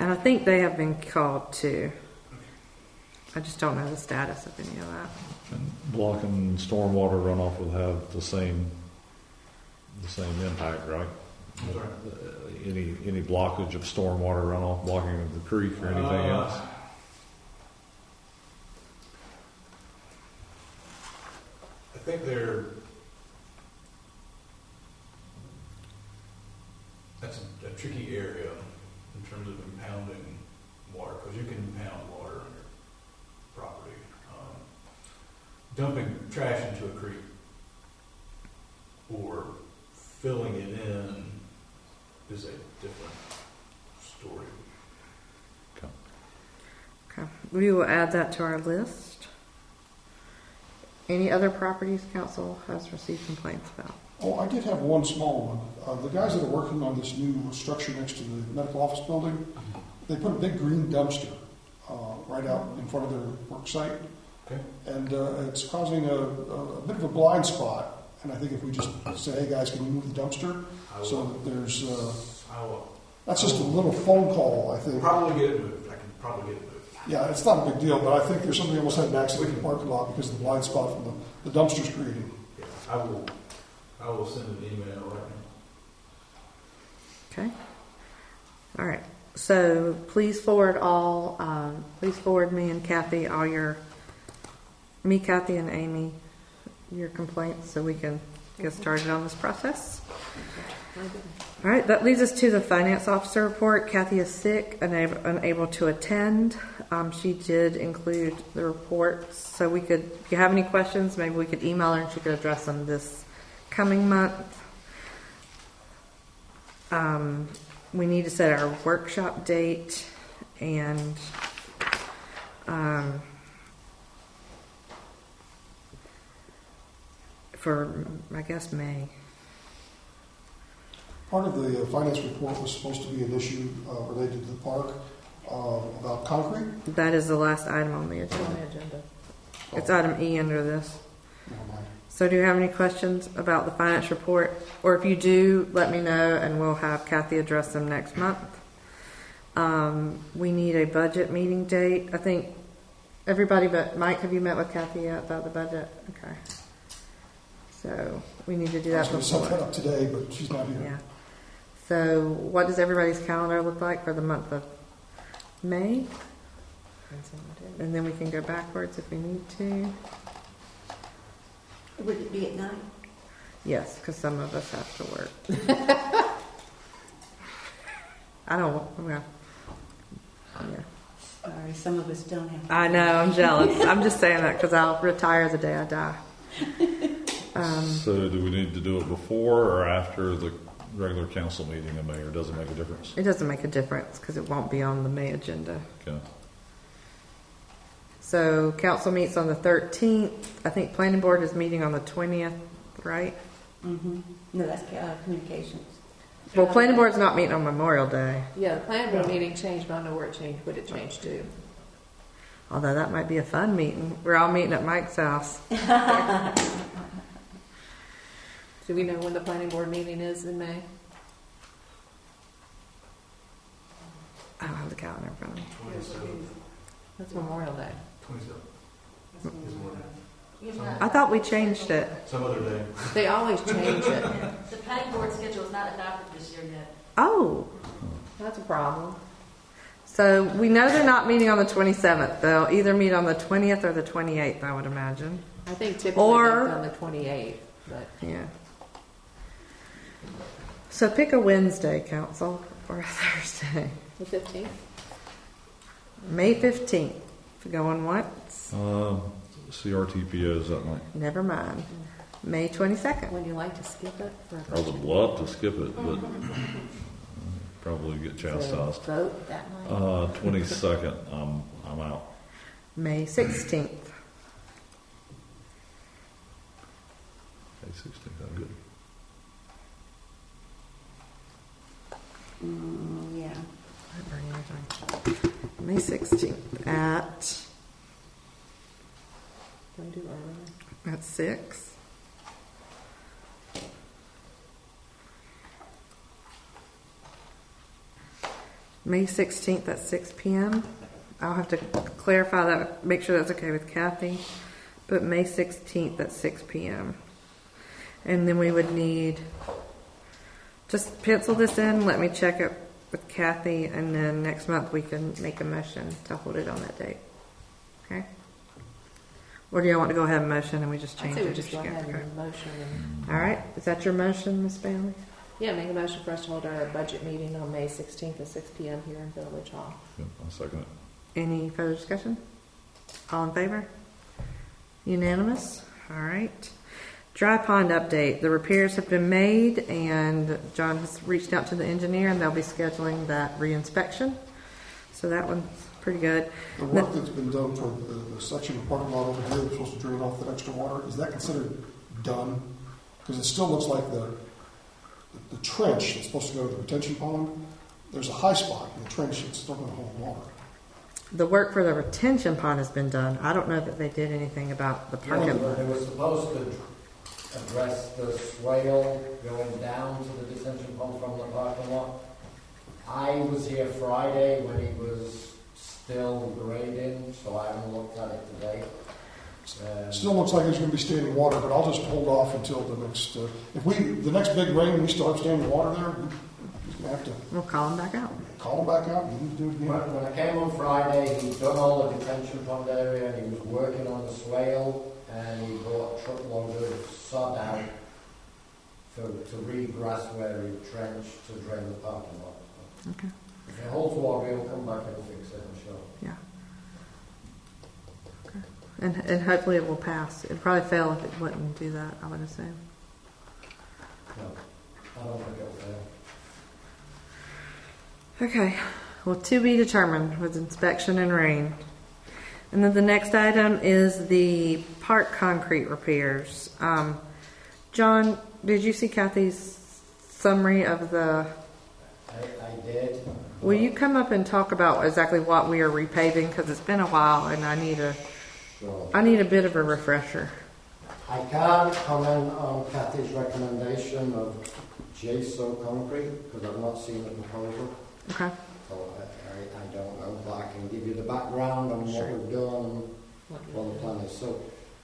And I think they have been called too. I just don't know the status of any of that. And blocking stormwater runoff will have the same impact, right? I'm sorry. Any blockage of stormwater runoff, blocking of the creek or anything else? I think that's a tricky area in terms of impounding water, because you can impound water on your property. Dumping trash into a creek or filling it in is a different story. Okay. We will add that to our list. Any other properties council has received complaints about? Oh, I did have one small one. The guys that are working on this new structure next to the medical office building, they put a big green dumpster right out in front of their work site. Okay. And it's causing a bit of a blind spot. And I think if we just say, hey guys, can you move the dumpster? So that there's, that's just a little phone call, I think. Probably get it moved. I can probably get it moved. Yeah, it's not a big deal, but I think there's somebody almost had an accident in the parking lot because of the blind spot from the dumpster's creating. Yeah, I will send an email right now. Okay. All right. So please forward me and Kathy Kathy and Amy, your complaints so we can get started on this process. All right, that leads us to the finance officer report. Kathy is sick, unable to attend. She did include the reports, so we could, if you have any questions, maybe we could email her and she could address them this coming month. We need to set our workshop date and for, I guess, May. Part of the finance report was supposed to be an issue related to the park about concrete. That is the last item on the agenda. It's item E under this. Never mind. So do you have any questions about the finance report? Or if you do, let me know and we'll have Kathy address them next month. We need a budget meeting date. I think everybody but Mike, have you met with Kathy yet about the budget? Okay. So we need to do that I was going to set that before. up today, but she's not here. Yeah. So what does everybody's calendar look like for the month of May? And then we can go backwards if we need to. Would it be at night? Yes, because some of us have to work. I don't, well, yeah. Sorry, some of us don't have. I know, I'm jealous. I'm just saying that because I'll retire the day I die. So do we need to do it before or after the regular council meeting in May, or does it make a difference? It doesn't make a difference because it won't be on the May agenda. Okay. So council meets on the 13th. I think planning board is meeting on the 20th, right? Mm-hmm. No, that's communications. Well, planning board's not meeting on Memorial Day, Yeah, the planning board meeting changed, but I don't know where it changed, what it changed to. although that might be a fun meeting. We're all meeting at Mike's house. Do we know when the planning board meeting is in May? I don't have the calendar in front of me. 27. That's Memorial Day. 27. I thought we changed it. Some other day. They always change it. The planning board schedule is not adopted this year yet. Oh, That's a problem. so we know they're not meeting on the 27th. They'll either meet on the 20th or the 28th, I would imagine. I think typically Or- they've done the 28th, but Yeah. So pick a Wednesday, council, or a Thursday. the 15th? May 15th. Going once? CRTPO's that night. Never mind. May 22nd. Would you like to skip it? For a I would budget love to skip it, but probably get meeting? chastised. Vote that night? 22nd, I'm out. May 16th. May 16th, I'm good. Yeah. May 16th at Can we do earlier? 6. May 16th at 6 p.m. I'll have to clarify that, make sure that's okay with Kathy. But May 16th at 6 p.m. And then we would need, just pencil this in, let me check it with Kathy, and then next month we can make a motion to hold it on that date. Okay? Or do you want to go ahead and motion and we just I'd change say we it? just go ahead Okay. and motion and, All right. Is that your motion, Ms. Bailey? yeah, make a motion for us to hold our budget meeting on May 16th at 6 p.m. here in Village Hall. Yep, I'll second it. Any further discussion? All in favor? Unanimous? All right. Dry pond update. The repairs have been made and John has reached out to the engineer and they'll be scheduling that reinspection. So that one's pretty good. The work that's been done for the section of parking lot over here that's supposed to drain off that extra water, is that considered done? Because it still looks like the trench that's supposed to go to the retention pond, there's a high spot in the trench that's still going to hold water. The work for the retention pond has been done. I don't know that they did anything about the parking lot. They were supposed to address the swale going down to the detention pond from the parking lot. I was here Friday when it was still grading, so I haven't looked at it today. Still looks like there's going to be standing water, but I'll just hold off until the next, the next big rain, we still have standing water there, we're just going to have to We'll call them back out. call them back out and do it again. When I came on Friday, he'd done all the detention pond area and he was working on the swale, and he brought a truckload of sod out to re-grass where he trenched to drain the parking lot. Okay. If it holds water, he'll come back and fix it, I'm sure. Yeah. Okay. And hopefully it will pass. It'd probably fail if it wouldn't do that, I would assume. No, I don't think it'll fail. Okay. Well, to be determined with inspection and rain. And then the next item is the park concrete repairs. John, did you see Kathy's summary of the... I did. Will you come up and talk about exactly what we are repaving? Because it's been a while and I need a bit of a refresher. I can't comment on Kathy's recommendation of JSO concrete because I've not seen the proposal. Okay. So I don't know, but I can give you the background on what we've done and what the plan is. So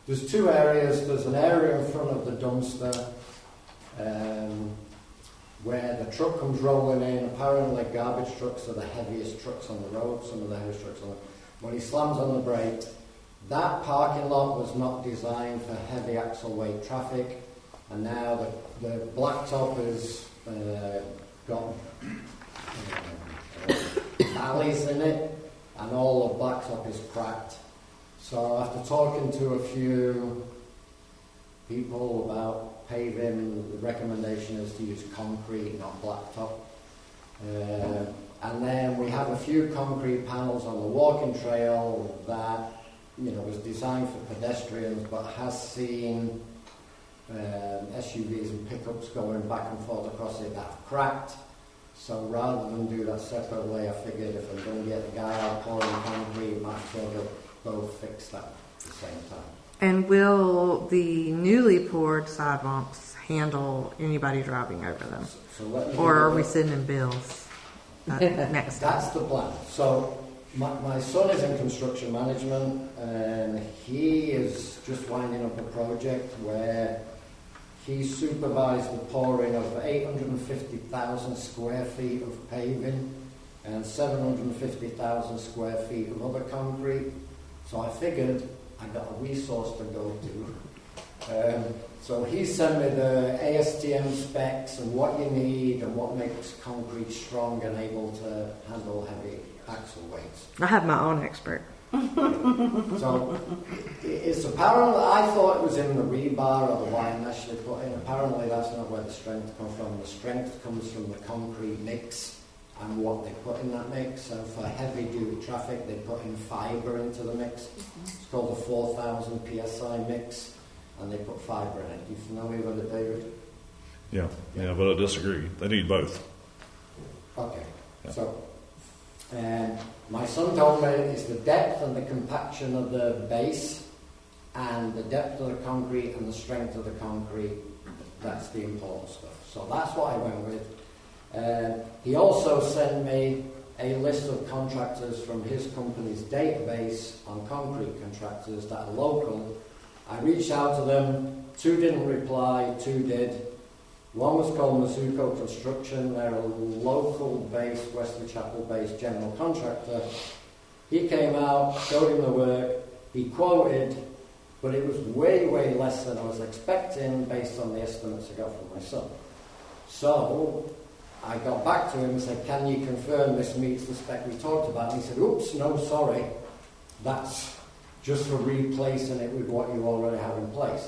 there's two areas. There's an area in front of the dumpster where the truck comes rolling in. Apparently garbage trucks are the heaviest trucks on the road, some of the heaviest trucks on the road. when he slams on the brake, that parking lot was not designed for heavy axle weight traffic, and now the blacktop has got valleys in it, and all the blacktop is cracked. So after talking to a few people about paving, the recommendation is to use concrete, not blacktop. And then we have a few concrete panels on the walking trail that was designed for pedestrians, but has seen SUVs and pickups going back and forth across it that have cracked. So rather than do that separately, I figured if I'm going to get the guy out pouring concrete, might as well both fix that at the same time. And will the newly poured sidewalks handle anybody driving over them? Or are we sending bills next time? That's the plan. So my son is in construction management, and he is just winding up a project where he supervised the pouring of 850,000 square feet of paving and 750,000 square feet of other concrete. So I figured I got a resource to go to. So he sent me the ASTM specs and what you need and what makes concrete strong and able to handle heavy axle weights. I have my own expert. So it's apparently, I thought it was in the rebar or the wire mesh they put in. Apparently that's not where the strength comes from. The strength comes from the concrete mix and what they put in that mix. So for heavy duty traffic, they put in fibre into the mix. It's called a 4,000 PSI mix, and they put fibre in it. You familiar with it, David? Yeah, but I disagree. They need both. Okay, Yeah. so my son told me it's the depth and the compaction of the base and the depth of the concrete and the strength of the concrete. That's the important stuff. So that's what I went with. He also sent me a list of contractors from his company's database on concrete contractors that are local. I reached out to them. 2 didn't reply, 2 did. One was called Mizuko Construction. They're a local-based, Wesley Chapel-based general contractor. He came out, showed him the work. He quoted, but it was way, way less than I was expecting based on the estimates I got from my son. So I got back to him and said, can you confirm this meets the spec we talked about? And he said, oops, no, sorry. That's just for replacing it with what you already have in place.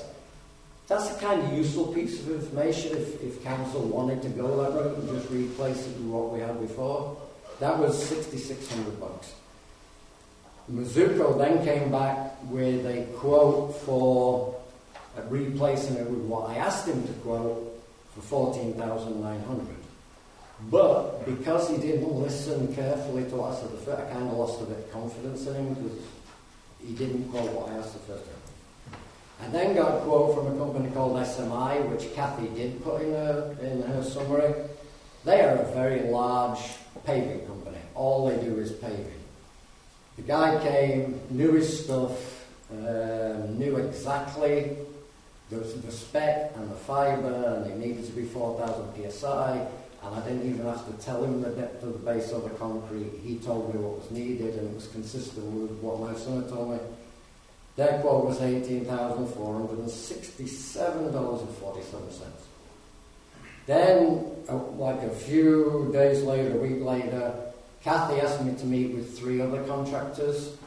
That's a kind of useful piece of information if council wanted to go that route and just replace it with what we had before. That was $6,600. Mizuko then came back with a quote for replacing it with what I asked him to quote for $14,900. But because he didn't listen carefully to what I said the first, I kind of lost a bit of confidence in him because he didn't quote what I asked the first time. I then got a quote from a company called SMI, which Kathy did put in her summary. They are a very large paving company. All they do is paving. The guy came, knew his stuff, knew exactly the spec and the fibre, and it needed to be 4,000 PSI, and I didn't even have to tell him the depth of the base of the concrete. He told me what was needed, and it was consistent with what my son had told me. Their quote was $18,467.47. Then, like a few days later, a week later, Kathy asked me to meet with 3 other contractors.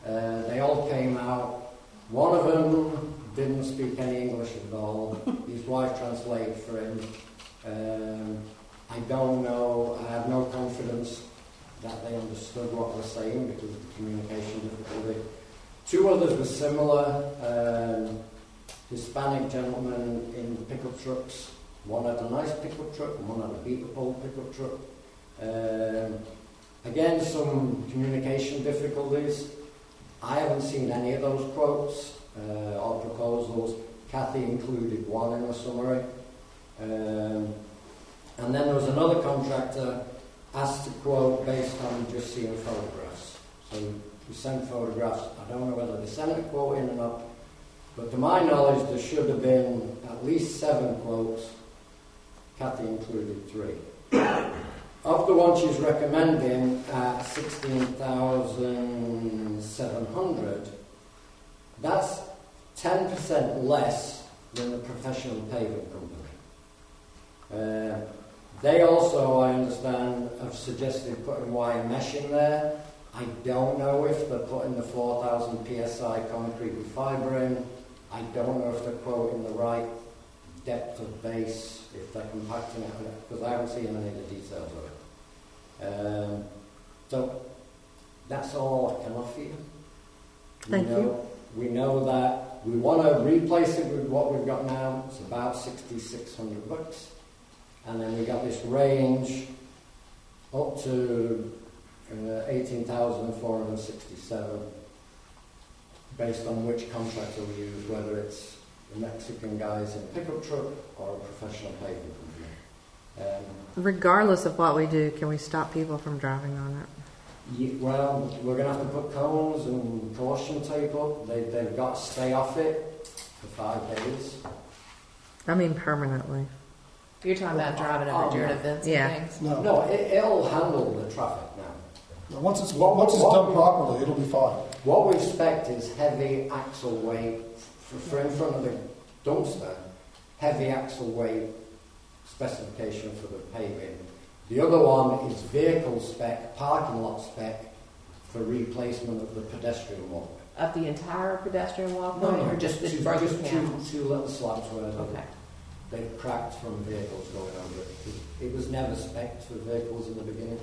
They all came out. One of them didn't speak any English at all. His wife translated for him. I don't know, I have no confidence that they understood what I was saying because of the communication difficulty. 2 others were similar, Hispanic gentlemen in pickup trucks. One had a nice pickup truck and one had a beat-up-old pickup truck. Again, some communication difficulties. I haven't seen any of those quotes or proposals. Kathy included one in the summary. And then there was another contractor asked to quote based on just seeing photographs. So we sent photographs. I don't know whether they sent a quote in or not, but to my knowledge there should have been at least 7 quotes. Kathy included 3. of the one she's recommending at 16,700, that's 10% less than the professional paving company. They also, I understand, have suggested putting wire mesh in there. I don't know if they're putting the 4,000 psi concrete with fibre in. I don't know if they're quoting the right depth of base, if they're compacting it, because I haven't seen any of the details of it. So that's all I can offer you. Thank you. We know that we want to replace it with what we've got now. It's about $6,600, and then we got this range up to 18,467, based on which contractor we use, whether it's the Mexican guys in a pickup truck or a professional paving company. Regardless of what we do, can we stop people from driving on it? Well, we're going to have to put cones and caution tape up. They've got to stay off it for 5 days. I mean permanently. You're talking about driving over during events Yeah. and things? No, it'll handle the traffic now. Once it's done properly, it'll be fine. What we expect is heavy axle weight for in front of the dumpster, heavy axle weight specification for the paving. The other one is vehicle spec, parking lot spec for replacement of the pedestrian walk. Of the entire pedestrian walkway, or just the broken panels? Two little slabs where Okay. they've cracked from vehicles going over it. It was never spec'd for vehicles in the beginning.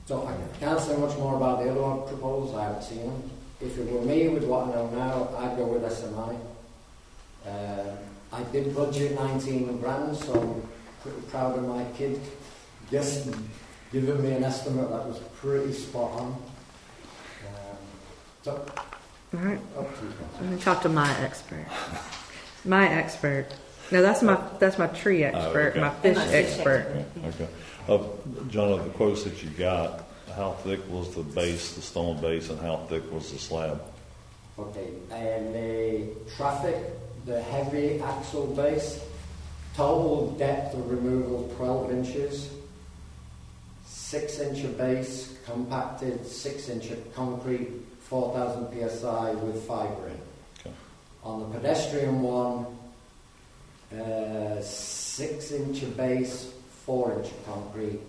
So I can't say much more about the other one proposed. I haven't seen them. If it were me with what I know now, I'd go with SMI. I did budget 19 grand, so I'm pretty proud of my kid just giving me an estimate that was pretty spot on. So, All right. up to you. Let me talk to my expert. My expert. No, that's my tree expert, okay. my fish And my fish expert. Okay. John, of the quotes that you got, how thick was the base, the stone base, and how thick was the slab? Okay, and the traffic, the heavy axle base, total depth of removal 12 inches, 6-inch base, compacted, 6-inch concrete, 4,000 psi with fibre in. Okay. On the pedestrian one, 6-inch base, 4-inch concrete,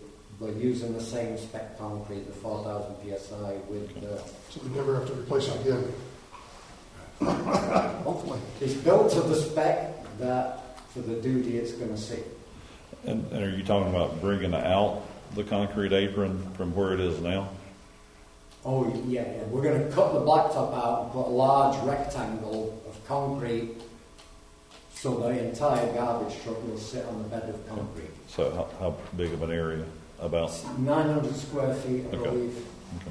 but using the same spec concrete, the 4,000 psi with So we never have to replace it again. Hopefully. it's built to the spec that for the duty it's going to see. And are you talking about bringing out the concrete apron from where it is now? Oh, yeah. We're going to cut the blacktop out and put a large rectangle of concrete so the entire garbage truck will sit on the bed of concrete. So how big of an area? About? 900 square feet, I Okay. believe. Okay.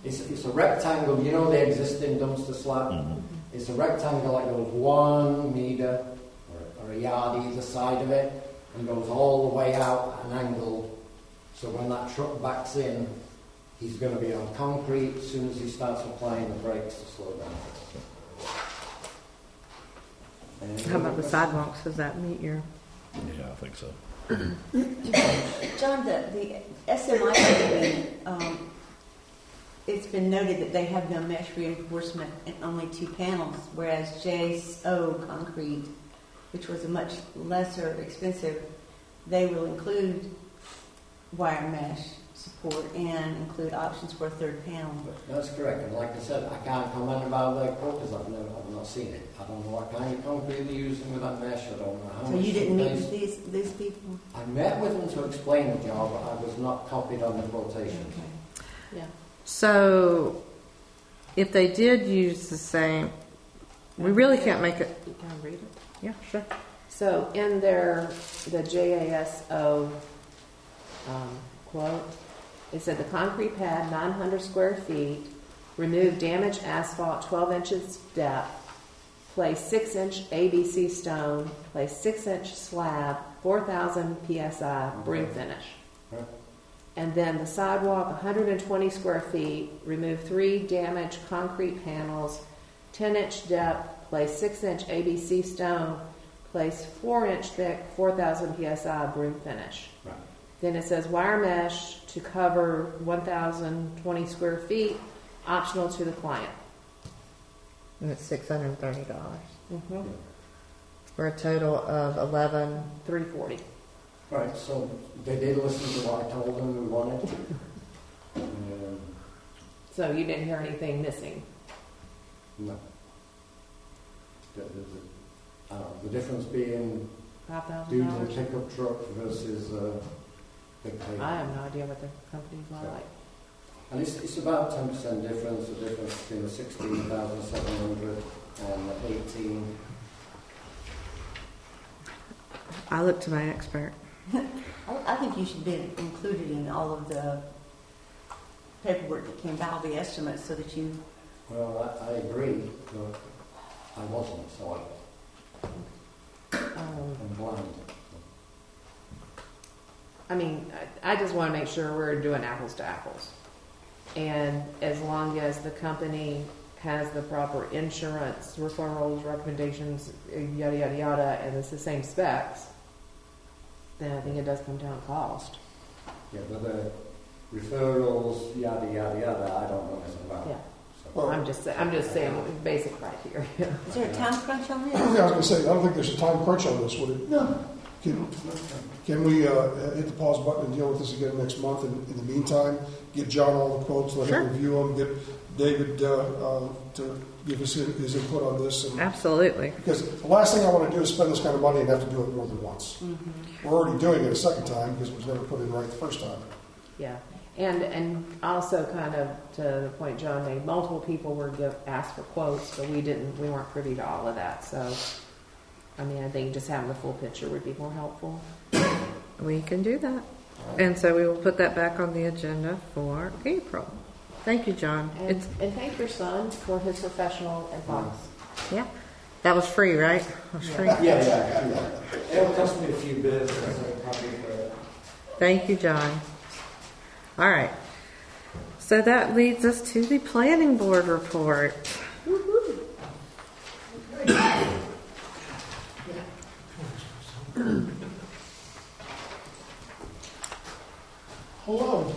It's a rectangle, you know the existing dumpster slab? Mhm. It's a rectangle that goes 1 metre or a yard either side of it and goes all the way out at an angle. So when that truck backs in, he's going to be on concrete as soon as he starts applying the brakes to slow down. How about the sidewalks? Does that meet your? Yeah, I think so. John, the SMI company, it's been noted that they have no mesh reinforcement and only 2 panels, whereas JSO Concrete, which was a much lesser expensive, they will include wire mesh support and include options for a 3rd panel. That's correct, and like I said, I can't comment about their quote because I've not seen it. I don't know what kind of concrete they're using with that mesh. I don't know how So much. you didn't meet base- with these people? I met with them to explain the job, but I was not copied on the quotation. Okay. Yeah. So, if they did use the same, we really can't make it. Can I read it? Yeah, sure. So in the JASO quote, it said the concrete pad, 900 square feet, remove damaged asphalt 12 inches depth, place 6-inch ABC stone, place 6-inch slab, 4,000 PSI, broom finish. Right. And then the sidewalk, 120 square feet, remove 3 damaged concrete panels, 10-inch depth, place 6-inch ABC stone, place 4-inch thick, 4,000 psi broom finish. Right. Then it says wire mesh to cover 1,020 square feet, optional to the client. And it's $630 Mm-hmm. for a total of $340. Right, so they did listen to what I told them we wanted. So you didn't hear anything missing? No. The difference being due to the $5,000? pickup truck versus big pay. I have no idea what the company's like. And it's about 10% difference, the difference between the 16,700 and the 18. I look to my expert. I think you should be included in all of the paperwork that came out, the estimates, so that you. Well, I agree, but I wasn't, so I'm blind. I mean, I just want to make sure we're doing apples to apples. And as long as the company has the proper insurance, referrals, recommendations, yada, yada, yada, and it's the same specs, then I think it does come down to cost. Yeah, but the referrals, yada, yada, yada, I don't know anything about. Yeah. Well, I'm just saying basic criteria. Is there a time crunch on this? Yeah, I was going to say, I don't think there's a time crunch on this, would it? No. Can we hit the pause button and deal with this again next month? And in the meantime, get John all the quotes, let him review them, get David to give us his input on this. And, Absolutely. because the last thing I want to do is spend this kind of money and have to do it more than once. Mm-hmm. We're already doing it a second time because it was never put in right the first time. Yeah. And also kind of to the point John made, multiple people were asked for quotes, but we weren't privy to all of that. So, I mean, I think just having the full picture would be more helpful. We can do that. And so we will put that back on the agenda for April. Thank you, John. And thank your son for his professional advice. Yeah. That was free, right? That was free. Yeah. It'll cost me a few bits. Probably for it. Thank you, John. All right. So that leads us to the planning board report. Hello,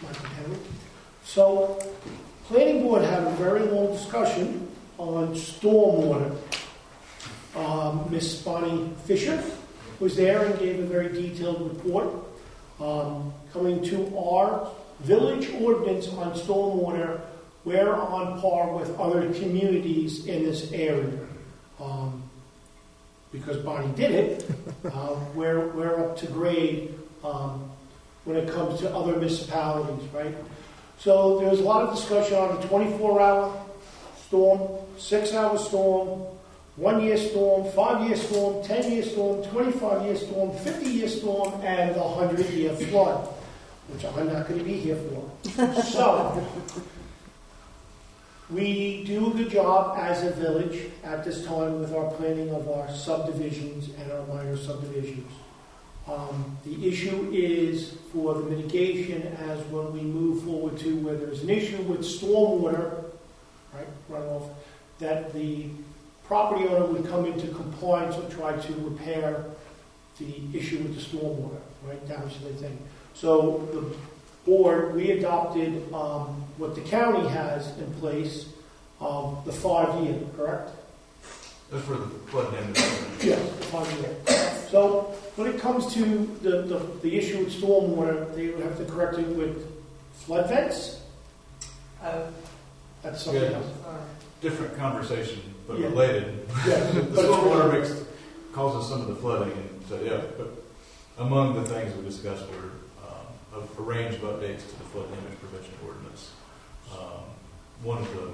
Michael Henry. So, planning board had a very long discussion on stormwater. Miss Bonnie Fisher was there and gave a very detailed report. Coming to our village ordinance on stormwater, we're on par with other communities in this area. Because Bonnie did it, we're up to grade when it comes to other municipalities, right? So there was a lot of discussion on the 24-hour storm, 6-hour storm, 1-year storm, 5-year storm, 10-year storm, 25-year storm, 50-year storm, and the 100-year flood, which I'm not going to be here for. So, we do a good job as a village at this time with our planning of our subdivisions and our minor subdivisions. The issue is for the mitigation as when we move forward to where there's an issue with stormwater, right, runoff, that the property owner would come into compliance or try to repair the issue with the stormwater, right, damage to the thing. So the board, we adopted what the county has in place, the 5-year, correct? That's for the flood damage. Yes, 5-year. So when it comes to the issue with stormwater, they would have to correct it with flood vents. That's something Yeah. else. Different conversation, but Yeah. related. Yes, The but stormwater causes some of the flooding, and so yeah. But among the things we discussed were a range of updates to the flood damage prevention ordinance. One of the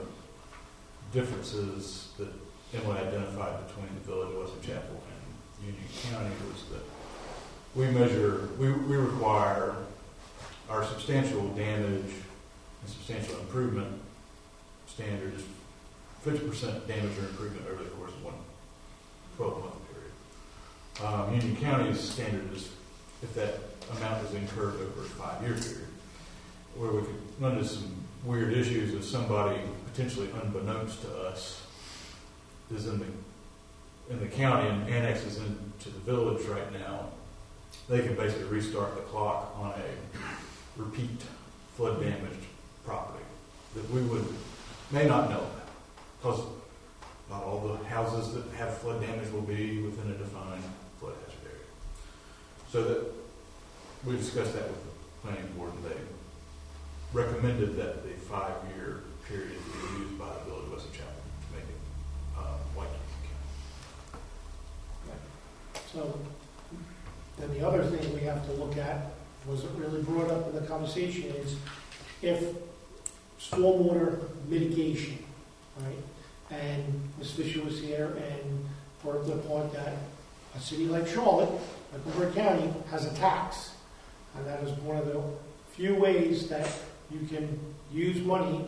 differences that Emily identified between the village of Weston Chapel and Union County was that we require our substantial damage and substantial improvement standard is 50% damage or improvement over the course of one 12-month period. Union County's standard is if that amount is incurred over a 5-year period, where we could run into some weird issues if somebody potentially unbeknownst to us is in the in the county and annexes into the village right now, they can basically restart the clock on a repeat flood damaged property that we may not know about, because not all the houses that have flood damage will be within a defined flood hazard area. So that we discussed that with the planning board, and they recommended that the 5-year period be used by the village of Western Chapel to make it White County. So, then the other thing we have to look at, wasn't really brought up in the conversation, is if stormwater mitigation, right? And Ms. Fisher was here and brought up the point that a city like Charlotte, like Woodbury County, has a tax. And that is one of the few ways that you can use money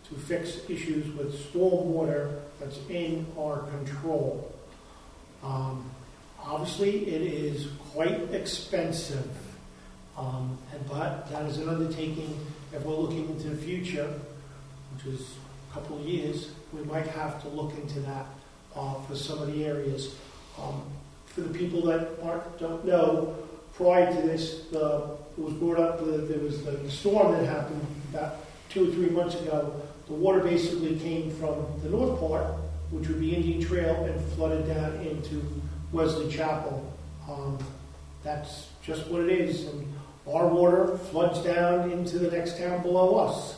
to fix issues with stormwater that's in our control. Obviously, it is quite expensive, but that is an undertaking. If we're looking into the future, which is a couple of years, we might have to look into that for some of the areas. For the people that don't know, prior to this, it was brought up that there was the storm that happened about 2 or 3 months ago. The water basically came from the north part, which would be Indian Trail, and flooded down into Wesley Chapel. That's just what it is. And our water floods down into the next town below us.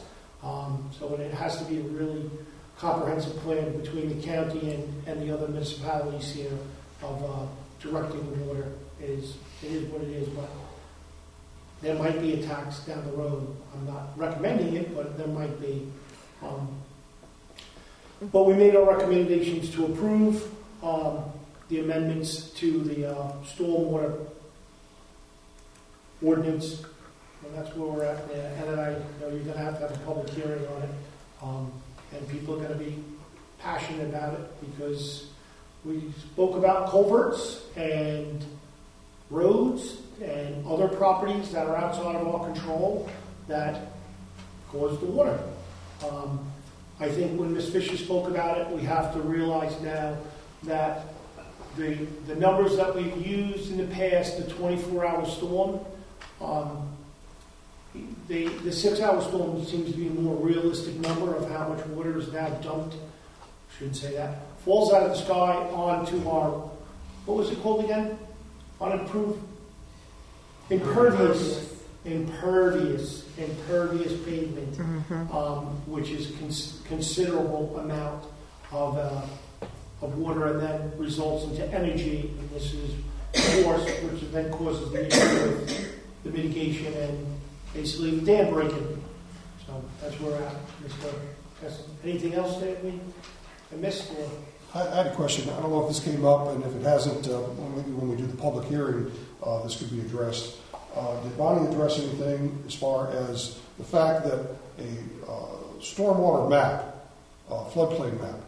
So it has to be a really comprehensive plan between the county and the other municipalities here of directing the water. It is what it is, but there might be a tax down the road. I'm not recommending it, but there might be. But we made our recommendations to approve the amendments to the stormwater ordinance, and that's where we're at there. And then I know you're going to have a public hearing on it, and people are going to be passionate about it because we spoke about culverts and roads and other properties that are outside of our control that cause the water. I think when Ms. Fisher spoke about it, we have to realize now that the numbers that we've used in the past, the 24-hour storm, the 6-hour storm seems to be a more realistic number of how much water is now dumped. Shouldn't say that. Falls out of the sky onto our, what was it called again? Unimproved? Impervious pavement, which is considerable amount of water, and then results into energy, and this is force, which then causes the issue with the mitigation and basically the dam breaking. So that's where we're at. Anything else that I missed? Or? I had a question. I don't know if this came up, and if it hasn't, maybe when we do the public hearing, this could be addressed. Did Bonnie address anything as far as the fact that a stormwater map, floodplain map,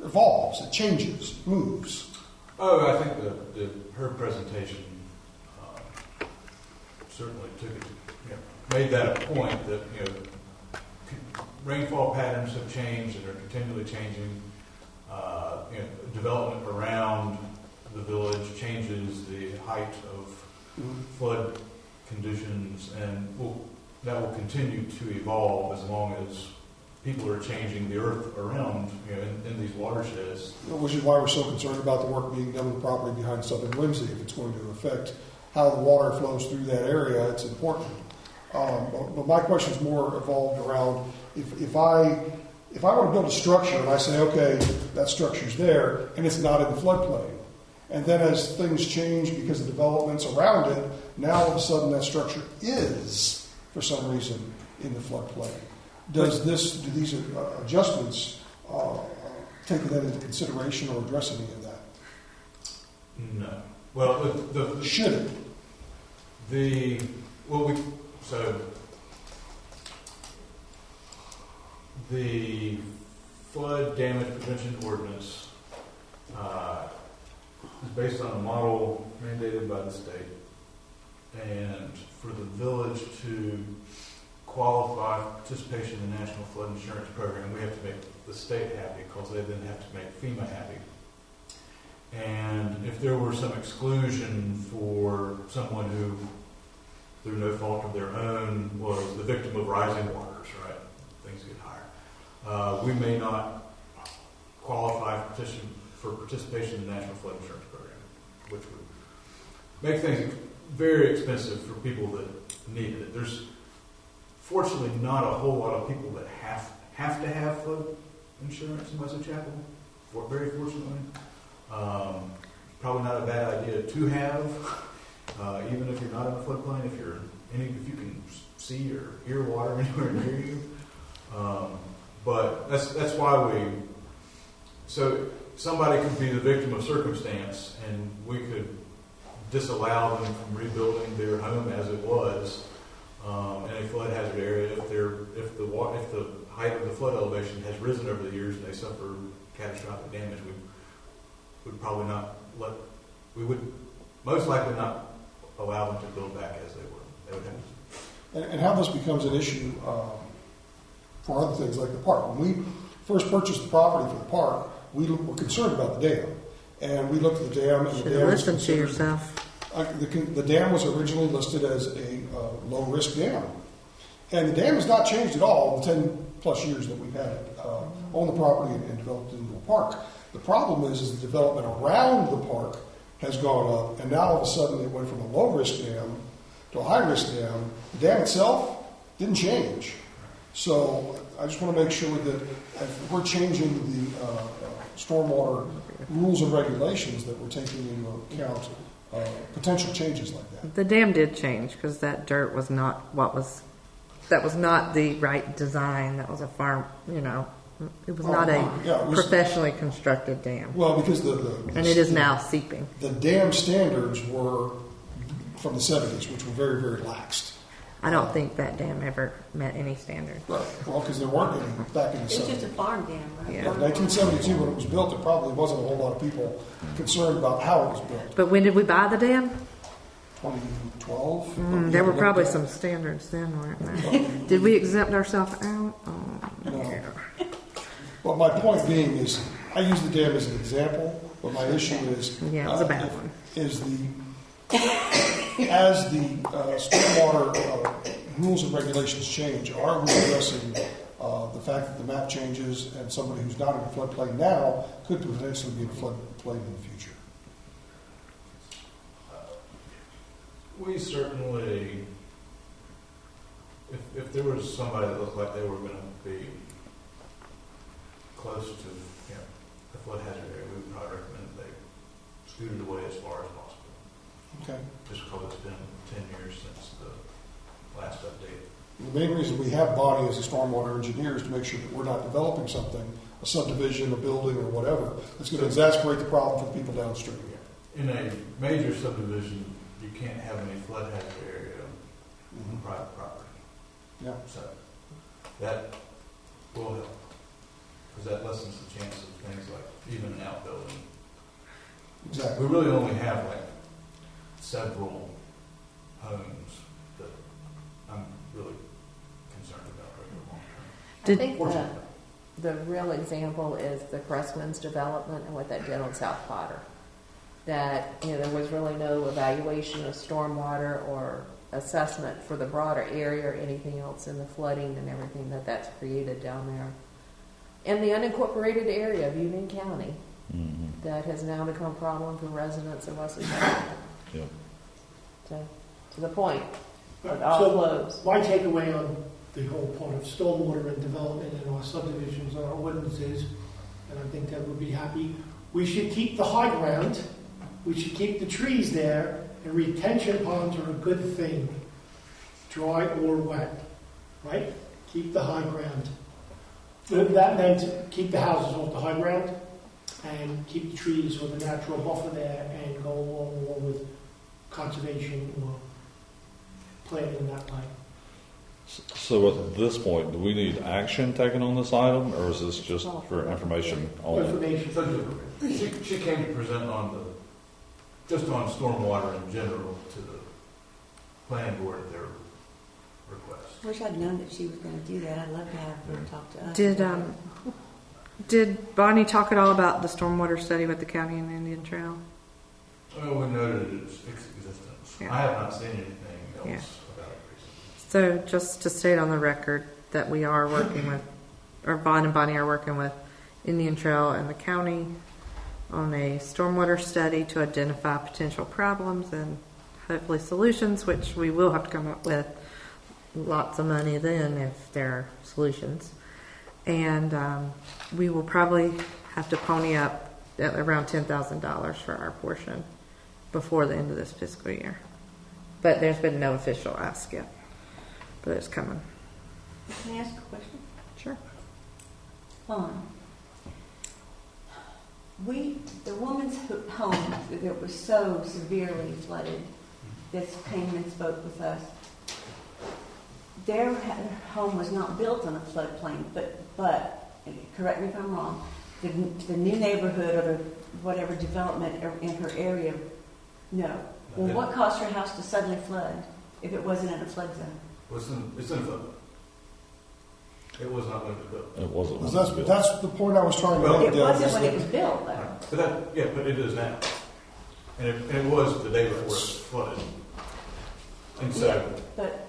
evolves, it changes, moves? Oh, I think her presentation certainly made that a point that rainfall patterns have changed and are continually changing. Development around the village changes the height of flood conditions, and that will continue to evolve as long as people are changing the earth around in these watersheds. Which is why we're so concerned about the work being done on the property behind Southern Whimsy. If it's going to affect how the water flows through that area, it's important. But my question is more evolved around if I want to build a structure and I say, okay, that structure's there and it's not in the floodplain. And then as things change because of developments around it, now all of a sudden that structure is, for some reason, in the floodplain. Do these adjustments take that into consideration or address any of that? No. Well, should it? The flood damage prevention ordinance is based on a model mandated by the state, and for the village to qualify for participation in the National Flood Insurance Program, we have to make the state happy because they then have to make FEMA happy. And if there were some exclusion for someone who, through no fault of their own, was the victim of rising waters, right? Things get higher. We may not qualify for participation in the National Flood Insurance Program, which would make things very expensive for people that needed it. There's fortunately not a whole lot of people that have to have flood insurance in Wesley Chapel, very fortunately. Probably not a bad idea to have, even if you're not in a floodplain, if you can see or hear water anywhere near you. But that's why so somebody could be the victim of circumstance, and we could disallow them from rebuilding their home as it was in a flood hazard area if the height of the flood elevation has risen over the years and they suffer catastrophic damage. We would most likely not allow them to build back as they were. They would have And how this becomes an issue for other things like the park. When we first purchased the property for the park, we were concerned about the dam. And we looked at the dam, and the dam was Listen to yourself. The dam was originally listed as a low-risk dam. And the dam has not changed at all in the 10-plus years that we've had it on the property and developed into a park. The problem is the development around the park has gone up, and now all of a sudden it went from a low-risk dam to a high-risk dam. The dam itself didn't change. So I just want to make sure that if we're changing the stormwater rules and regulations, that we're taking into account potential changes like that. The dam did change because that dirt was not that was not the right design. That was a farm, it was not a professionally constructed dam. Well, because and it is now seeping. The dam standards were from the 70s, which were very, very laxed. I don't think that dam ever met any standards. Right. Well, because there weren't any back in the 70s. It's just a farm dam, right? Yeah. In 1972, when it was built, there probably wasn't a whole lot of people concerned about how it was built. But when did we buy the dam? 2012. There were probably some standards then, weren't there? Did we exempt ourselves out? No. Well, my point being is, I use the dam as an example, but my issue is, Yeah, it was a bad one. As the stormwater rules and regulations change, are we addressing the fact that the map changes and somebody who's not in a floodplain now could potentially be in a floodplain in the future? We certainly, if there was somebody that looked like they were going to be close to the flood hazard area, we would probably recommend that they scoot it away as far as possible. Okay. Just because it's been 10 years since the last update. The main reason we have Bonnie as a stormwater engineer is to make sure that we're not developing something, a subdivision, a building, or whatever, that's going to exacerbate the problem for the people downstream. In a major subdivision, you can't have any flood hazard area on private property. Yeah. So that will help, because that lessens the chance of things like even an outbuilding. Exactly. We really only have like several homes that I'm really concerned about over the long term. I think the real example is the Crestman's development and what that did on South Potter. That there was really no evaluation of stormwater or assessment for the broader area or anything else in the flooding and everything that's created down there. In the unincorporated area of Union County, that has now become a problem for residents of Wesley County. Yep. So, to the point, it all flows. My takeaway on the whole point of stormwater and development in our subdivisions and our ordinances, and I think that would be happy, we should keep the high ground, we should keep the trees there, and retention ponds are a good thing, dry or wet, right? Keep the high ground. That meant keep the houses off the high ground and keep the trees or the natural buffer there and go along more with conservation or planting in that way. So at this point, do we need action taken on this item, or is this just for information only? Information. She came to present just on stormwater in general to the planning board at their request. Wish I'd known that she was going to do that. I'd love to have her talk to us. Did Bonnie talk at all about the stormwater study with the county and Indian Trail? Well, we noted its existence. Yeah. I have not seen anything else Yeah. about it recently. So just to state on the record that we are working with, or Vaughn and Bonnie are working with Indian Trail and the county on a stormwater study to identify potential problems and hopefully solutions, which we will have to come up with lots of money then if there are solutions. And we will probably have to pony up at around $10,000 for our portion before the end of this fiscal year. But there's been no official ask yet, but it's coming. Can I ask a question? Sure. The woman's home that was so severely flooded, this came and spoke with us. Their home was not built on a floodplain, but correct me if I'm wrong, the new neighborhood or the whatever development in her area, no. Well, what caused her house to suddenly flood if it wasn't in a flood zone? It's in a flood. It was not when it was built. It wasn't. Because that's the point I was trying to Well, make. It wasn't when it was built, though. But it is now. And it was the day before it was flooded. And so But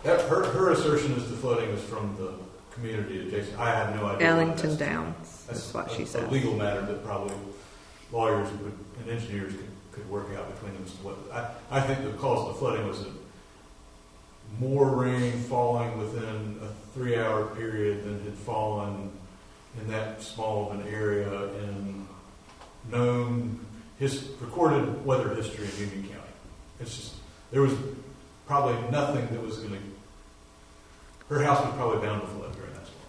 her assertion is the flooding is from the community adjacent. I have no idea. Ellington Downs. That's what she a said. legal matter that probably lawyers and engineers could work out between them as to what. I think the cause of the flooding was that more rain falling within a 3-hour period than had fallen in that small of an area in known recorded weather history in Union County. It's just, there was probably nothing that was going to, her house was probably bound to flood during that storm.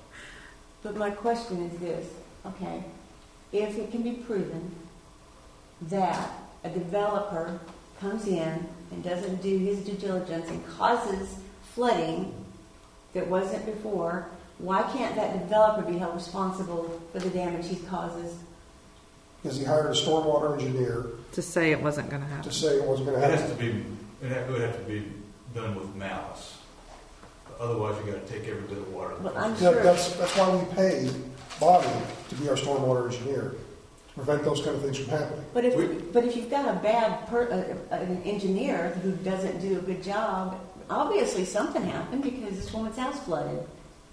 But my question is this, okay, if it can be proven that a developer comes in and doesn't do his due diligence and causes flooding that wasn't before, why can't that developer be held responsible for the damage he causes? Because he hired a stormwater engineer To say it wasn't going to happen. to say it wasn't going It to has happen. to be, it would have to be done with malice. Otherwise, you got to take every bit of water. Well, I'm Yeah, sure. that's why we paid Bobby to be our stormwater engineer, to prevent those kind of things from happening. But if you've got a bad an engineer who doesn't do a good job, obviously something happened because this woman's house flooded.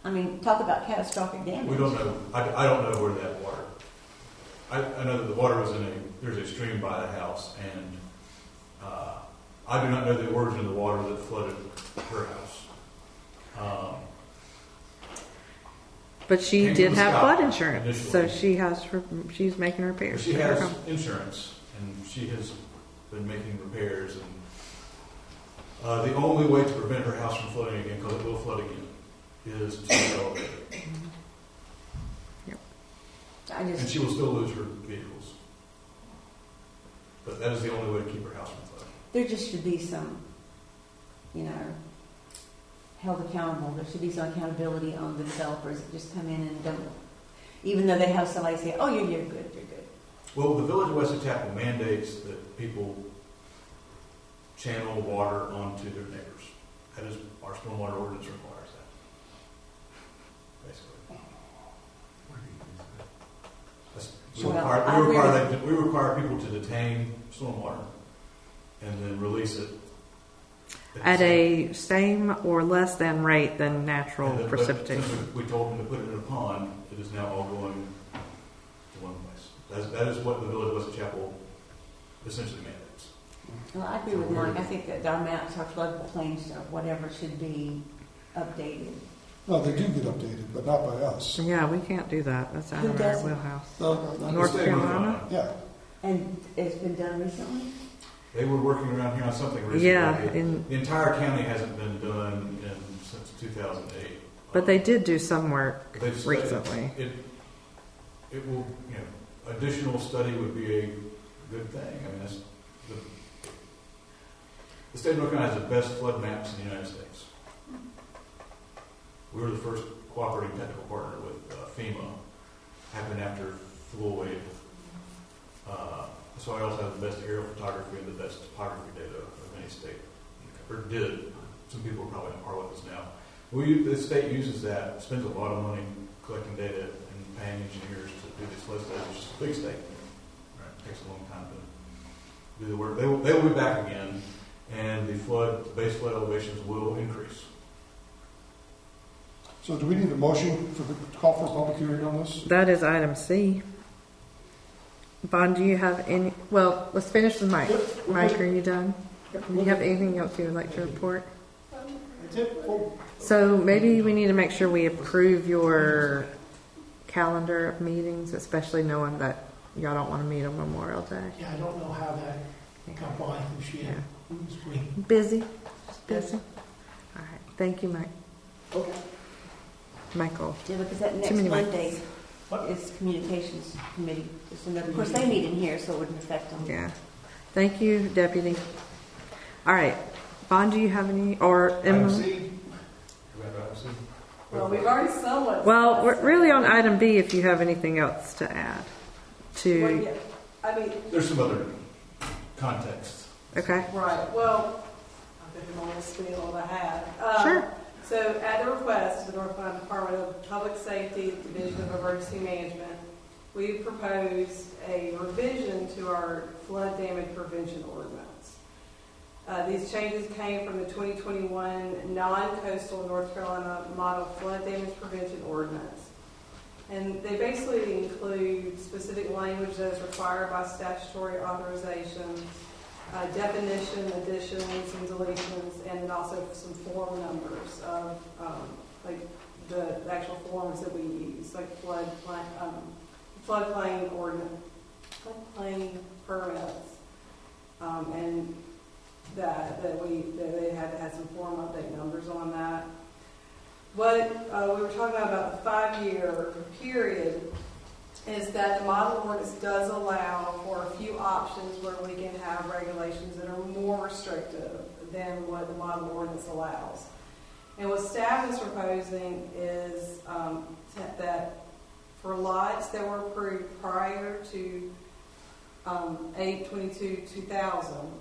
I mean, talk about catastrophic damage. We don't know. I don't know where that water. I know that the water was there's a stream by the house, and I do not know the origin of the water that flooded her house. But she Came did from have Scott flood insurance, so initially. she's making repairs. She to her has home. insurance, and she has been making repairs. And the only way to prevent her house from flooding again, because it will flood again, is to elevate it. And she will still lose her vehicles. But that is the only way to keep her house from flooding. There just should be some, held accountable. There should be some accountability on the developers that just come in and don't, even though they have somebody say, oh, you're good, you're good. Well, the Village of West Chapel mandates that people channel water onto their neighbors. That is, our stormwater ordinance requires that. Basically. We require people to detain stormwater and then release it At a same or less than rate than natural but precipitation. since we told them to put it in a pond, it is now all going to one place. That is what the Village of West Chapel essentially mandates. Well, I agree with Mike. I think that our maps, our floodplains, or whatever, should be updated. No, they do get updated, but not by us. Yeah, we can't do that. That's out Who of our doesn't? wheelhouse. No, North The state Carolina? was Yeah. And it's been done recently? They were working around here on something recently. Yeah, The entire county hasn't been done since 2008. but they did do some work But they've recently. It will, additional study would be a good thing. I mean, that's the state of North Carolina has the best flood maps in the United States. We were the first cooperating technical partner with FEMA. Happened after Floyd. So I also have the best aerial photography and the best topography data of any state. Or did. Some people probably are with us now. The state uses that, spends a lot of money collecting data, and paying engineers to do these flood studies. It's just a big statement. Right? It takes a long time to do the work. They will be back again, and the base flood elevations will increase. So do we need a motion for the call for a public hearing on this? That is item C. Vaughn, do you have any, well, let's finish with Mike. Yep. Mike, are you done? Do you have anything else you would like to report? That's it. Oh, So maybe we need to make sure we approve your calendar of meetings, especially knowing that y'all don't want to meet on Memorial Day. yeah, I don't know how that got by this year. This week. Busy? Busy? All right. Thank you, Mike. Okay. Michael. Yeah, because that next Too many Monday is communications committee. Of course, they meet in here, so it wouldn't affect them. Yeah. Thank you, Deputy. All right. Vaughn, do you have any, or Emily? Well, we've already somewhat. Well, we're really on item B if you have anything else to add Well, to, yeah, I mean, There's some other context. okay? right, well, I didn't want to spiel all I had. Sure. So at the request of the North Carolina Department of Public Safety, Division of Emergency Management, we proposed a revision to our flood damage prevention ordinance. These changes came from the 2021 non-coastal North Carolina model flood damage prevention ordinance. And they basically include specific language that is required by statutory authorization, definition, additions, and deletions, and then also some form numbers of like the actual forms that we use, like floodplain ordinance, floodplain permits, and that they had to have some form update numbers on that. What we were talking about the 5-year period is that the model ordinance does allow for a few options where we can have regulations that are more restrictive than what the model ordinance allows. And what staff is proposing is that for lots that were approved prior to 8/22/2000,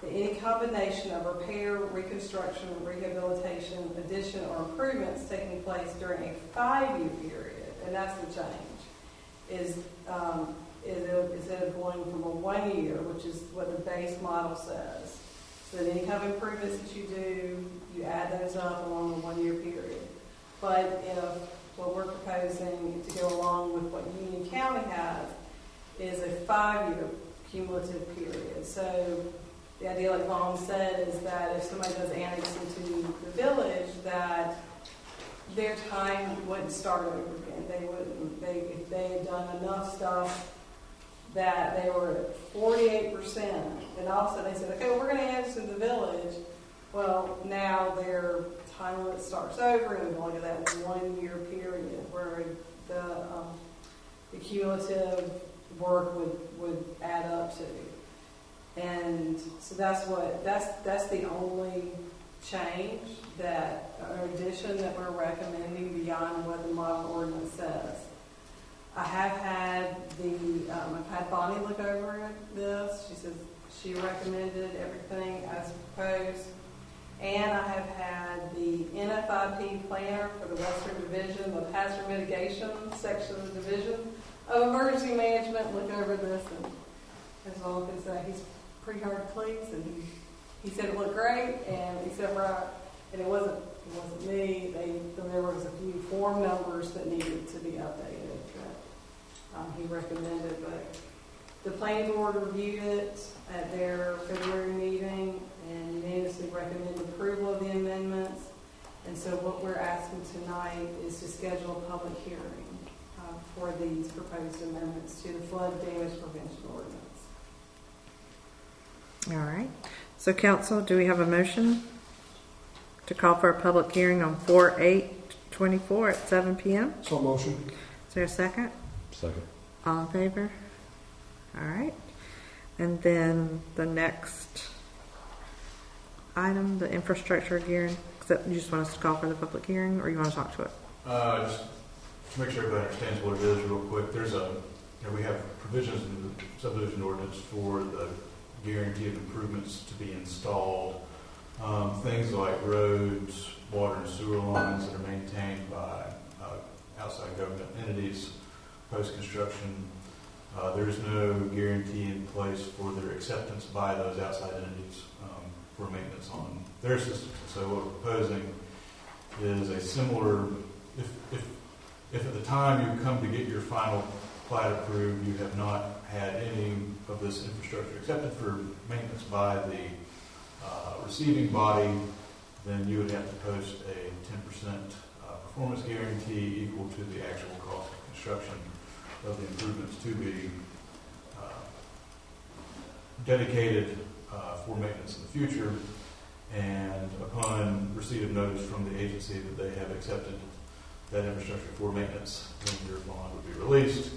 any combination of repair, reconstruction, rehabilitation, addition, or improvements taking place during a 5-year period, and that's the change, is instead of going from a 1 year, which is what the base model says. So any kind of improvements that you do, you add those up along the 1 year period. But if what we're proposing to go along with what Union County has is a 5-year cumulative period. So the idea, like Vaughn said, is that if somebody does annex into the village, that their time wouldn't start over again. They wouldn't. If they had done enough stuff that they were at 48%, and also they said, okay, well, we're going to annex into the village. Well, now their time limit starts over, and we only get that 1 year period where the cumulative work would add up to. And so that's the only change or addition that we're recommending beyond what the model ordinance says. I have had I've had Bonnie look over this. She says she recommended everything as proposed. And I have had the NFIP planner for the Western Division, the hazard mitigation section of the Division of Emergency Management look over this, and as all I can say, he's pretty hard to please, and he said it looked great, and he said right, and it wasn't me. There was a few form numbers that needed to be updated that he recommended, but the planning board reviewed it at their February meeting and unanimously recommended approval of the amendments. And so what we're asking tonight is to schedule a public hearing for these proposed amendments to the flood damage prevention ordinance. All right. So, council, do we have a motion to call for a public hearing on 4/8/24 at 7 p.m.? So motion. Is there a second? Second. All in favor? All right. And then the next item, the infrastructure gearing. Except you just want us to call for the public hearing, or you want to talk to it? Just to make sure everybody understands what it is real quick, we have provisions in the subdivision ordinance for the guarantee of improvements to be installed. Things like roads, water and sewer lines that are maintained by outside government entities post-construction. There is no guarantee in place for their acceptance by those outside entities for maintenance on their systems. So what we're proposing is a similar, if at the time you come to get your final plat approved, you have not had any of this infrastructure accepted for maintenance by the receiving body, then you would have to post a 10% performance guarantee equal to the actual cost of construction of the improvements to be dedicated for maintenance in the future. And upon receipt of notice from the agency that they have accepted that infrastructure for maintenance, then your bond would be released.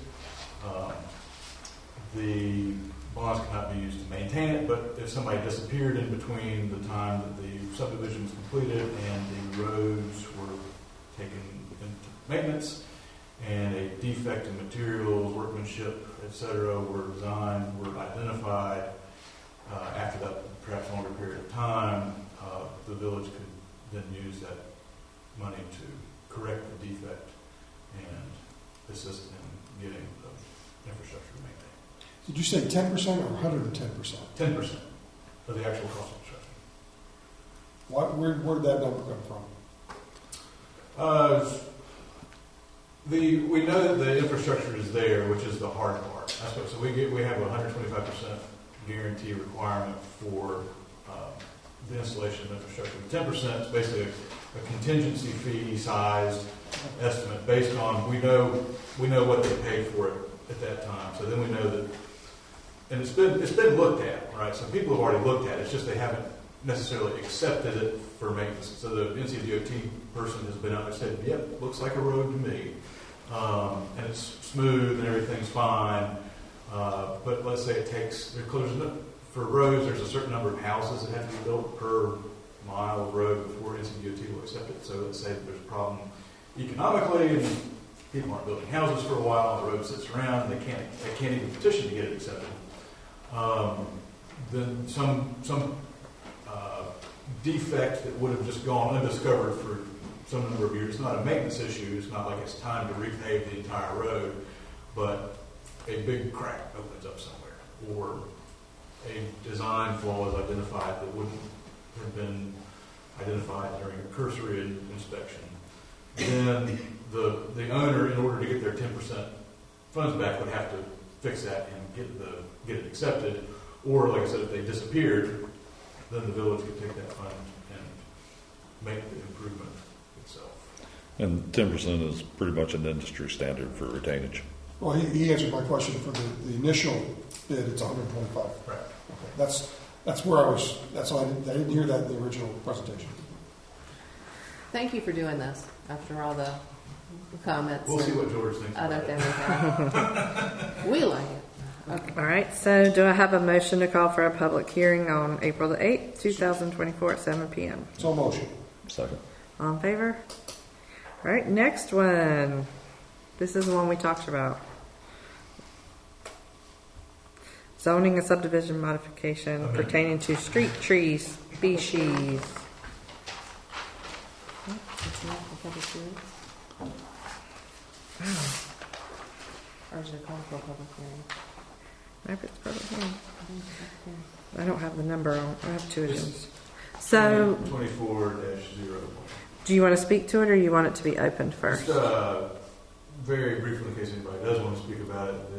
The bonds cannot be used to maintain it, but if somebody disappeared in between the time that the subdivision was completed and the roads were taken into maintenance, and a defect in materials, workmanship, etc., were identified after that perhaps longer period of time, the village could then use that money to correct the defect and assist in getting the infrastructure maintained. Did you say 10% or 110%? 10% of the actual cost of construction. Where did that number come from? We know that the infrastructure is there, which is the hard part. So we have a 125% guarantee requirement for the installation of infrastructure. 10% is basically a contingency fee sized estimate based on we know what they paid for it at that time. So then we know that, and it's been looked at, right? So people have already looked at it. It's just they haven't necessarily accepted it for maintenance. So the NCDOT person has been out there and said, "Yep, looks like a road to me, and it's smooth and everything's fine." But let's say it takes for roads. There's a certain number of houses that have to be built per mile of road before NCDOT will accept it. So let's say that there's a problem economically, and people aren't building houses for a while, and the road sits around, and they can't even petition to get it accepted. Then some defect that would have just gone undiscovered for some number of years. It's not a maintenance issue. It's not like it's time to repave the entire road, but a big crack opens up somewhere, or a design flaw is identified that wouldn't have been identified during a cursory inspection. Then the owner, in order to get their 10% funds back, would have to fix that and get it accepted. Or, like I said, if they disappeared, then the village could take that fund and make the improvement itself. And 10% is pretty much an industry standard for retainage. Well, he answered my question for the initial bid. It's 125. Right. Okay. That's where I was. That's why I didn't hear that in the original presentation. Thank you for doing this after all the comments. We'll see what George thinks Other about things. We like it. Okay. All right, so do I have a motion to call for a public hearing on April the 8th, 2024 at 7 p.m.? So motion. Second. All in favor? All right, next one. This is the one we talked about. Zoning and subdivision modification pertaining to street tree species. Or is it called for a public hearing? Maybe it's public hearing. I don't have the number on. I have two agendas. So 24-01. do you want to speak to it, or you want it to be opened first? Just very briefly, in case anybody does want to speak about it,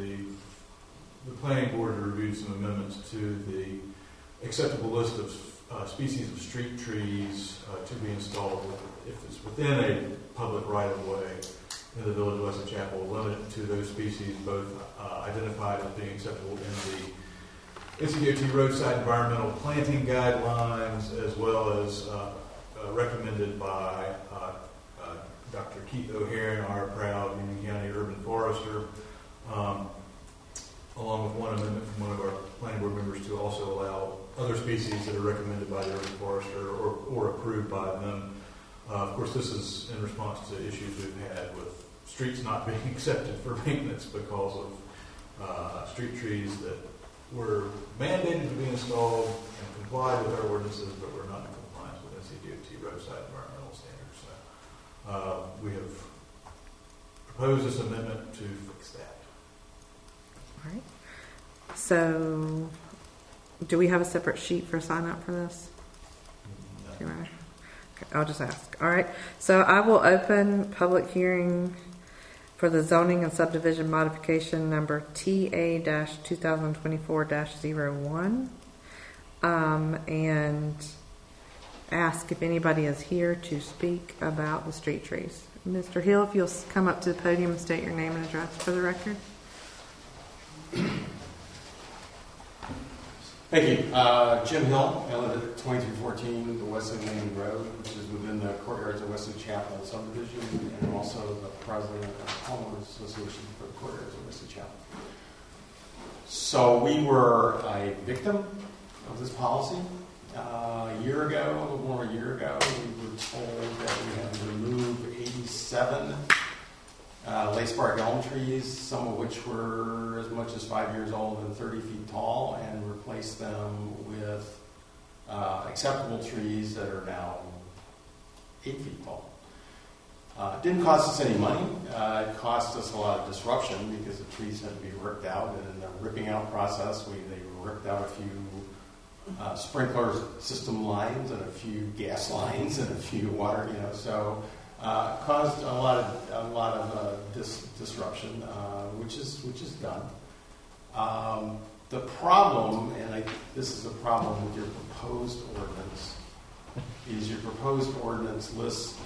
the planning board reviewed some amendments to the acceptable list of species of street trees to be installed if it's within a public right-of-way in the village of Weston Chapel, limited to those species both identified as being acceptable in the NCDOT roadside environmental planting guidelines, as well as recommended by Dr. Keith O'Haron, our proud Union County urban forester, along with one amendment from one of our planning board members to also allow other species that are recommended by the urban forester or approved by them. Of course, this is in response to issues we've had with streets not being accepted for maintenance because of street trees that were mandated to be installed and complied with our ordinances, but were not in compliance with NCDOT roadside environmental standards. So we have propose this amendment to fix that. All right. So, do we have a separate sheet for sign up for this? No. Okay, I'll just ask. All right. So I will open public hearing for the zoning and subdivision modification number TA-2024-01, and ask if anybody is here to speak about the street trees. Mr. Hill, if you'll come up to the podium and state your name and address for the record. Thank you. Jim Hill. I live at 2314 the Wesley Lane Road, which is within the courtyards of Wesley Chapel subdivision, and I'm also the president of the Homeowners Association for the courtyards of Wesley Chapel. So we were a victim of this policy. A year ago, a little more than a year ago, we were told that we had to remove 87 lacebark elm trees, some of which were as much as 5 years old and 30 feet tall, and replace them with acceptable trees that are now 8 feet tall. It didn't cost us any money. It cost us a lot of disruption because the trees had to be ripped out, and in the ripping out process, they ripped out a few sprinkler system lines and a few gas lines and a few water, so caused a lot of disruption, which is done. The problem, and this is a problem with your proposed ordinance, is your proposed ordinance lists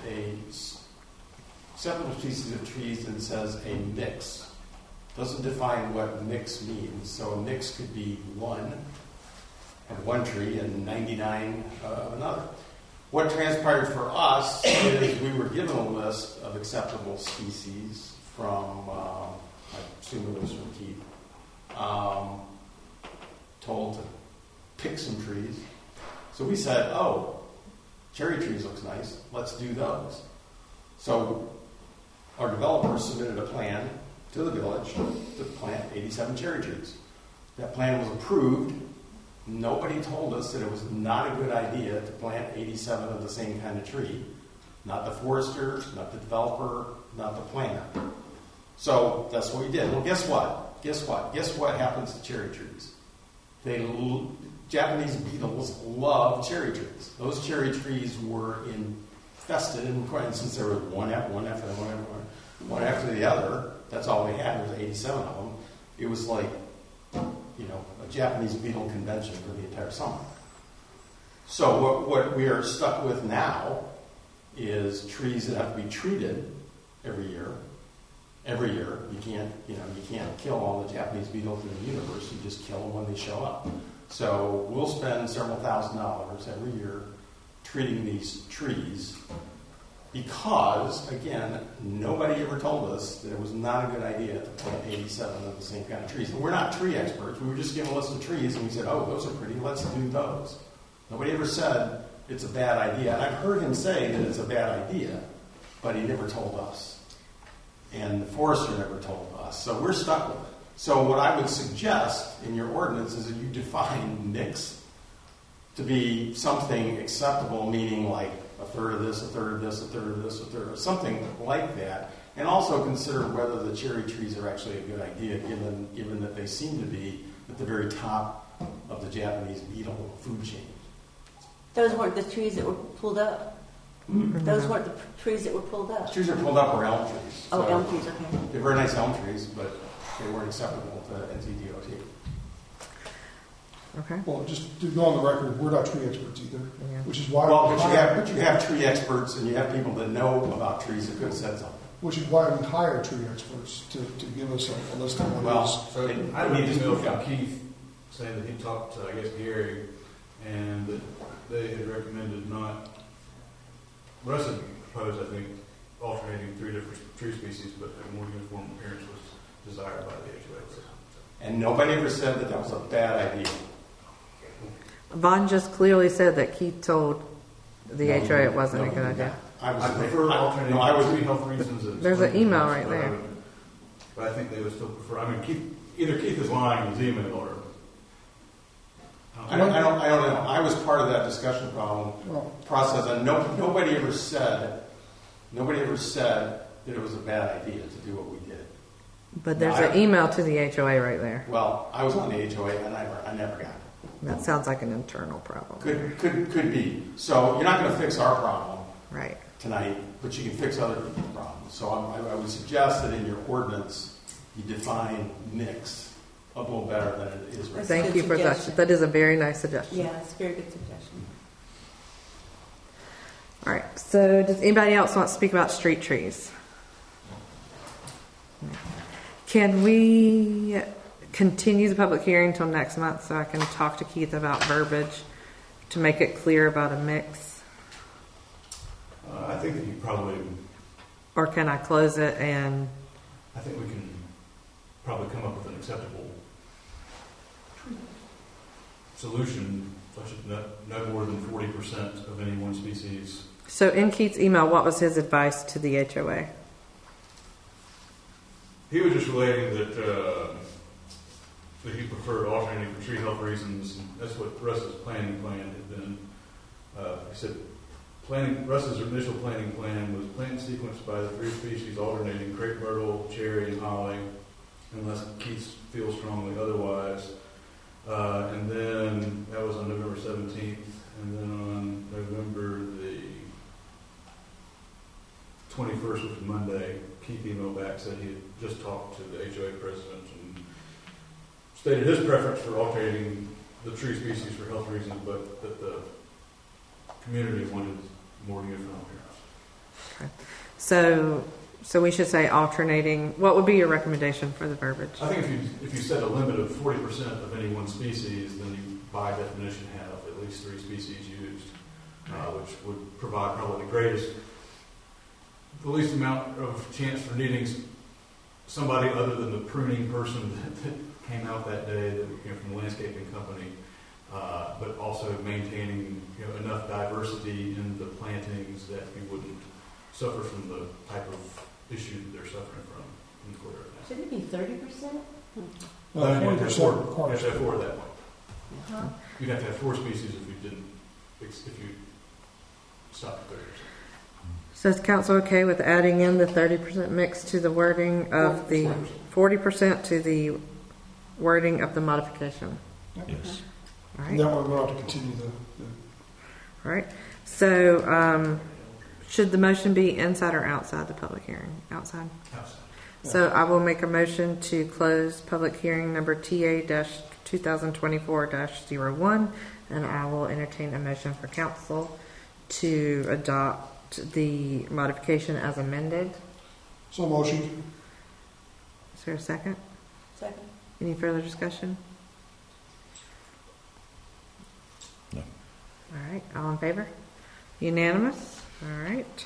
acceptable species of trees and says a mix. Doesn't define what mix means. So a mix could be one tree and 99 of another. What transpired for us is we were given a list of acceptable species from, I assume it was from Keith, told to pick some trees. So we said, cherry trees looks nice, let's do those. So our developer submitted a plan to the village to plant 87 cherry trees. That plan was approved. Nobody told us that it was not a good idea to plant 87 of the same kind of tree. Not the forester, not the developer, not the planner. So that's what we did. Well, guess what? Guess what happens to cherry trees? Japanese beetles love cherry trees. Those cherry trees were infested, and since there was one after the other, that's all we had. There was 87 of them. It was like, a Japanese beetle convention for the entire summer. So what we are stuck with now is trees that have to be treated every year. Every year, you can't kill all the Japanese beetles in the universe. You just kill them when they show up. So we'll spend several $1,000s every year treating these trees because, again, nobody ever told us that it was not a good idea to plant 87 of the same kind of trees. And we're not tree experts. We were just given a list of trees, and we said, those are pretty, let's do those. Nobody ever said it's a bad idea. And I've heard him say that it's a bad idea, but he never told us. And the forester never told us. So we're stuck with it. So what I would suggest in your ordinance is that you define mix to be something acceptable, meaning like a third of this, a third of this, a third of this, a third of something like that. And also consider whether the cherry trees are actually a good idea, given that they seem to be at the very top of the Japanese beetle food chain. Those weren't the trees that were pulled up. Mm-hmm. Those weren't the trees that were pulled up. The trees that are pulled up are elm trees. Oh, so elm trees, okay. They're very nice elm trees, but they weren't acceptable to NCDOT. Okay. Well, just to go on the record, we're not tree experts either, which is why. Well, but you have tree experts, and you have people that know about trees that could have said something. Which is why we hire tree experts to give us a list of what is. So I need to know from Keith saying that he talked to, Gary, and that they had recommended not. Russ had proposed, I think, alternating 3 different tree species, but a more uniform appearance was desired by the HOA. And nobody ever said that was a bad idea. Vaughn just clearly said that Keith told the HOA it wasn't a good idea. I prefer alternating for health reasons. There's an email right there. But I think they would still prefer. Either Keith is lying in his email or. I don't know. I was part of that discussion process, and nobody ever said that it was a bad idea to do what we did. But there's an email to the HOA right there. Well, I was on the HOA and I never got it. That sounds like an internal problem. Could be. So you're not going to fix our problem Right. tonight, but you can fix other people's problems. So I would suggest that in your ordinance, you define mixed a little better than it is right now. Thank you for that. That is a very nice suggestion. Yeah, it's a very good suggestion. All right. So does anybody else want to speak about street trees? Can we continue the public hearing until next month so I can talk to Keith about verbiage to make it clear about a mix? I think that you probably, Or can I close it and... I think we can probably come up with an acceptable solution, such as no more than 40% of any one species. So in Keith's email, what was his advice to the HOA? He was just relating that he preferred alternating for tree health reasons, and that's what Russ's planning plan had been. He said Russ's initial planning plan was plant sequenced by the 3 species alternating crepe myrtle, cherry, and holly, unless Keith feels strongly otherwise. And then that was on November 17th, and then on November the 21st, which was Monday, Keith emailed back, said he had just talked to the HOA president and stated his preference for alternating the tree species for health reasons, but that the community wanted more uniform appearance. Okay. So we should say alternating. What would be your recommendation for the verbiage? I think if you set a limit of 40% of any one species, then you by definition have at least 3 species used, which would provide probably the least amount of chance for needing somebody other than the pruning person that came out that day, from the landscaping company, but also maintaining enough diversity in the plantings that you wouldn't suffer from the type of issue that they're suffering from in the quarter. Shouldn't it be 30%? You have to have 4 at that point. Huh? You'd have to have 4 species if you stop at 30%. So is council okay with adding in the 30% mix to the wording of the 40% to the wording of the modification? Yes. All And right. that way we're going to continue the All right. So should the motion be inside or outside the public hearing? Outside. Outside. So I will make a motion to close public hearing number TA-2024-01, and I will entertain a motion for council to adopt the modification as amended. So motion. Is there a second? Second. Any further discussion? No. All right. All in favor? Unanimous? All right.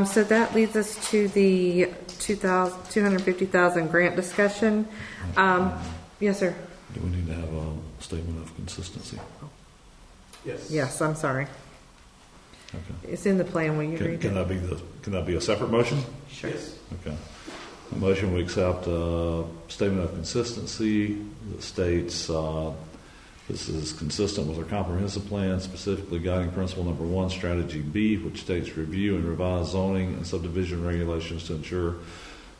So that leads us to the 250,000 grant discussion. Yes, sir. Do we need to have a statement of consistency? Yes. Yes, I'm sorry. Okay. It's in the plan. Will you Can read that it? can that be a separate motion? Sure. Yes. Okay. A motion we accept a statement of consistency that states this is consistent with our comprehensive plan, specifically guiding principle number 1, strategy B, which states review and revise zoning and subdivision regulations to ensure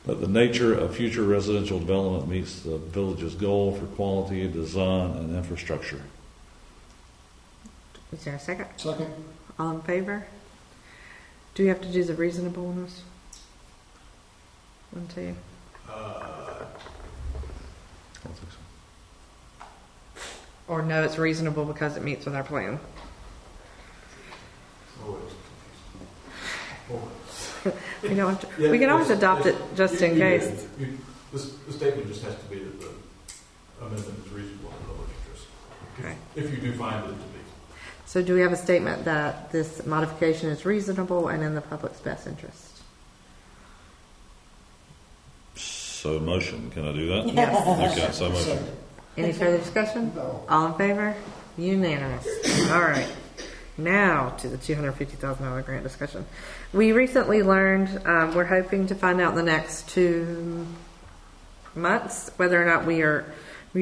that the nature of future residential development meets the village's goal for quality, design, and infrastructure. Is there a second? Second. All in favor? Do we have to do the reasonableness? 1, 2. I don't think so. Or no, it's reasonable because it meets with our plan. We don't have to, we can always adopt it just in case. The statement just has to be that the amendment is reasonable in the public interest. Okay. If you do find it to be. So do we have a statement that this modification is reasonable and in the public's best interest? So motion, can I do that? Yes. Okay, so motion. Any further discussion? No. All in favor? Unanimous. All right. Now to the $250,000 grant discussion. We recently learned, we're hoping to find out in the next 2 months whether or not we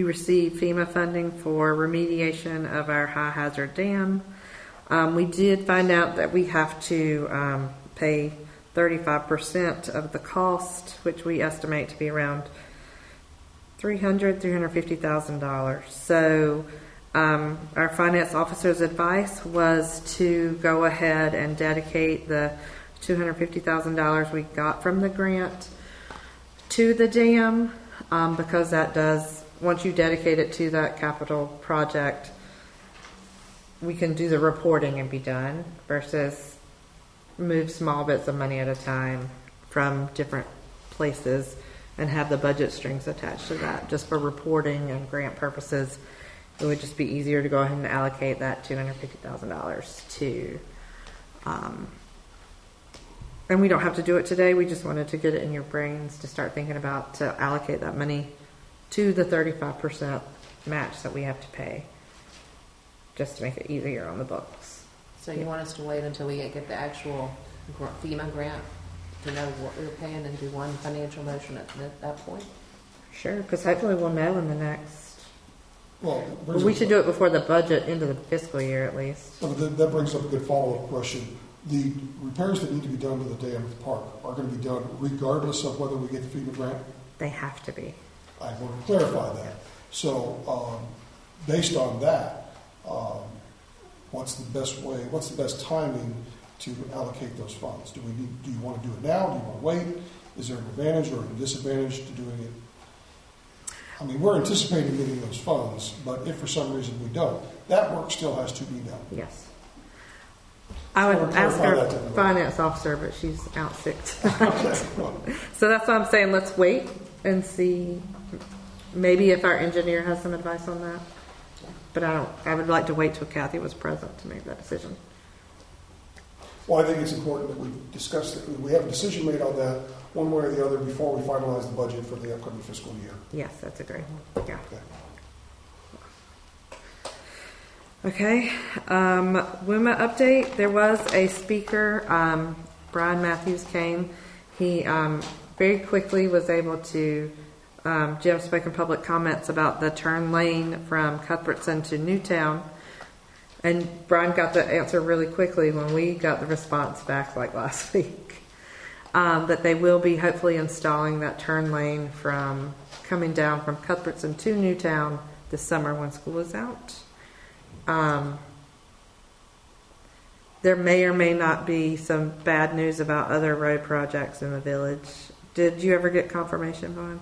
receive FEMA funding for remediation of our high hazard dam. We did find out that we have to pay 35% of the cost, which we estimate to be around $350,000. So our finance officer's advice was to go ahead and dedicate the $250,000 we got from the grant to the dam, because that does, once you dedicate it to that capital project, we can do the reporting and be done, versus move small bits of money at a time from different places and have the budget strings attached to that. Just for reporting and grant purposes, it would just be easier to go ahead and allocate that $250,000 to. And we don't have to do it today. We just wanted to get it in your brains to start thinking about to allocate that money to the 35% match that we have to pay, just to make it easier on the books. So you want us to wait until we get the actual FEMA grant to know what we're paying and do one financial motion at that point? Sure, because hopefully we'll know in the next. Well, We should do it before the budget into the fiscal year at least. That brings up a good follow-up question. The repairs that need to be done to the dam at the park are going to be done regardless of whether we get the FEMA grant? They have to be. I want to clarify that. So, based on that, what's the best way, what's the best timing to allocate those funds? Do you want to do it now? Do you want to wait? Is there an advantage or a disadvantage to doing it? I mean, we're anticipating getting those funds, but if for some reason we don't, that work still has to be done. Yes. I would ask our finance officer, but she's out sick tonight. So that's why I'm saying let's wait and see. Maybe if our engineer has some advice on that. But I would like to wait till Kathy was present to make that decision. Well, I think it's important that we discuss that we have a decision made on that one way or the other before we finalize the budget for the upcoming fiscal year. Yes, that's a great. Yeah. Okay. WUMA update. There was a speaker. Brian Matthews came. He very quickly was able to. Jim spoke in public comments about the turn lane from Cuthbertson to Newtown. And Brian got the answer really quickly when we got the response back like last week. That they will be hopefully installing that turn lane from coming down from Cuthbertson to Newtown this summer when school is out. There may or may not be some bad news about other road projects in the village. Did you ever get confirmation, Vaughn?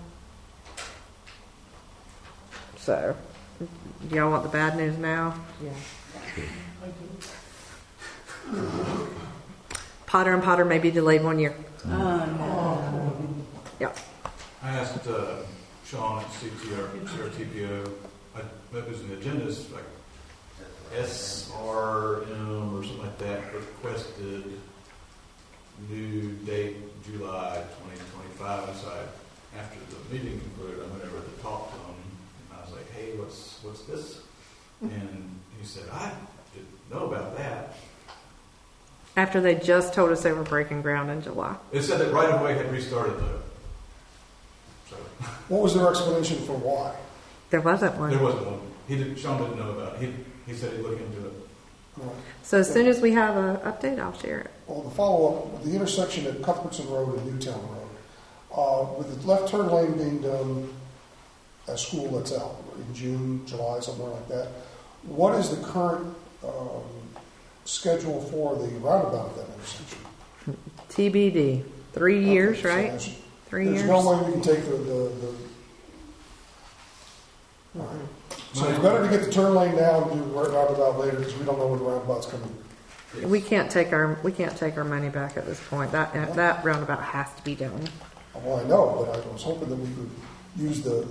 So, do y'all want the bad news now? Yeah. Potter and Potter may be delayed 1 year. No. Yep. I asked Sean at CRTPO, that was an agenda, like SRM or something like that, requested new date July 2025. And so after the meeting concluded, I went over to talk to him, and I was like, hey, what's this? And he said, I didn't know about that. After they just told us they were breaking ground in July. It said that right away had restarted though. So what was their explanation for why? There wasn't one. There wasn't one. Sean didn't know about it. He said he'd look into it. Right. So as soon as we have an update, I'll share it. Well, the follow-up, the intersection at Cuthbertson Road and Newtown Road, with the left turn lane being done at school that's out in June, July, somewhere like that, what is the current schedule for the roundabout at that intersection? TBD. 3 years, Okay, so right? there's 3 years. no way we can take the all right. So it's better to get the turn lane now and do the roundabout later because we don't know when the roundabout's coming. We can't take our money back at this point. That roundabout has to be done. Well, I know, but I was hoping that we could use the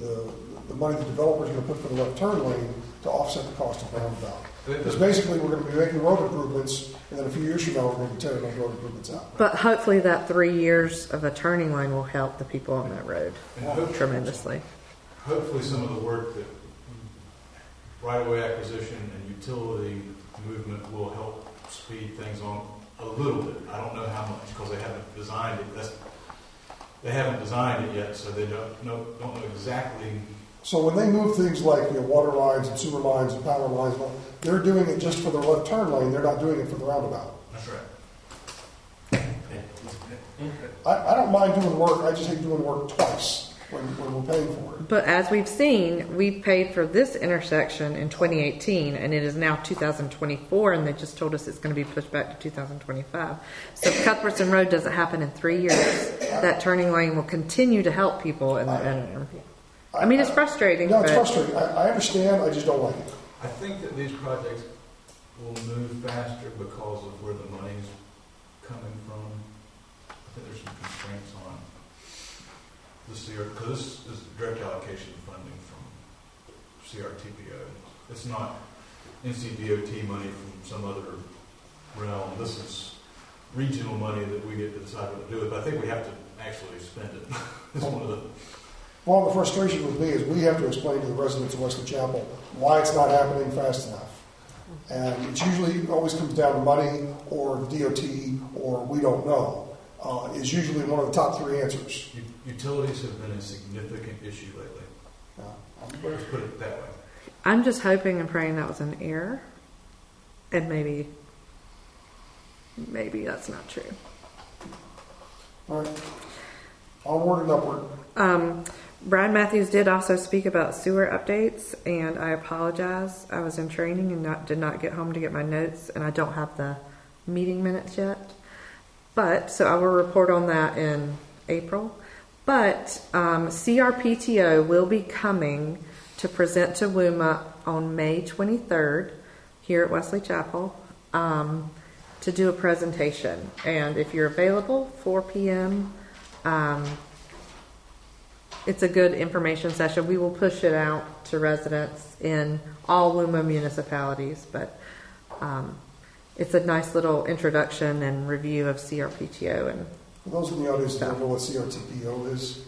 money the developer's going to put for the left turn lane to offset the cost of the roundabout. Because basically we're going to be making road improvements, and then a few years from now we're going to be tearing those road improvements out. But hopefully that 3 years of a turning lane will help the people on that road tremendously. Hopefully some of the work that right-of-way acquisition and utility movement will help speed things on a little bit. I don't know how much because they haven't designed it. They haven't designed it yet, so they don't know exactly. So when they move things like water lines and sewer lines and power lines, they're doing it just for the left turn lane. They're not doing it for the roundabout. That's right. I don't mind doing work, I just hate doing work twice when we're paying for it. But as we've seen, we paid for this intersection in 2018, and it is now 2024, and they just told us it's going to be pushed back to 2025. So if Cuthbertson Road doesn't happen in 3 years, that turning lane will continue to help people. I mean, it's frustrating. No, it's frustrating. I understand, I just don't like it. I think that these projects will move faster because of where the money's coming from. I think there's some constraints on this year, because this is direct allocation funding from CRTPO. It's not NCDOT money from some other realm. This is regional money that we get to decide what to do with. But I think we have to actually spend it. It's one of the... Well, the frustration with me is we have to explain to the residents of Wesley Chapel why it's not happening fast enough. And it usually always comes down to money or DOT or we don't know. Is usually one of the top three answers. Utilities have been a significant issue lately. Let's put it that way. I'm just hoping and praying that was an error, and maybe that's not true. All right. Onward and upward. Brad Matthews did also speak about sewer updates, and I apologize. I was in training and did not get home to get my notes, and I don't have the meeting minutes yet. But, so I will report on that in April. But CRPTO will be coming to present to WUMA on May 23rd here at Wesley Chapel to do a presentation. And if you're available, 4 p.m., it's a good information session. We will push it out to residents in all WUMA municipalities, but it's a nice little introduction and review of CRPTO. And for those in the audience who don't know what CRTPO is,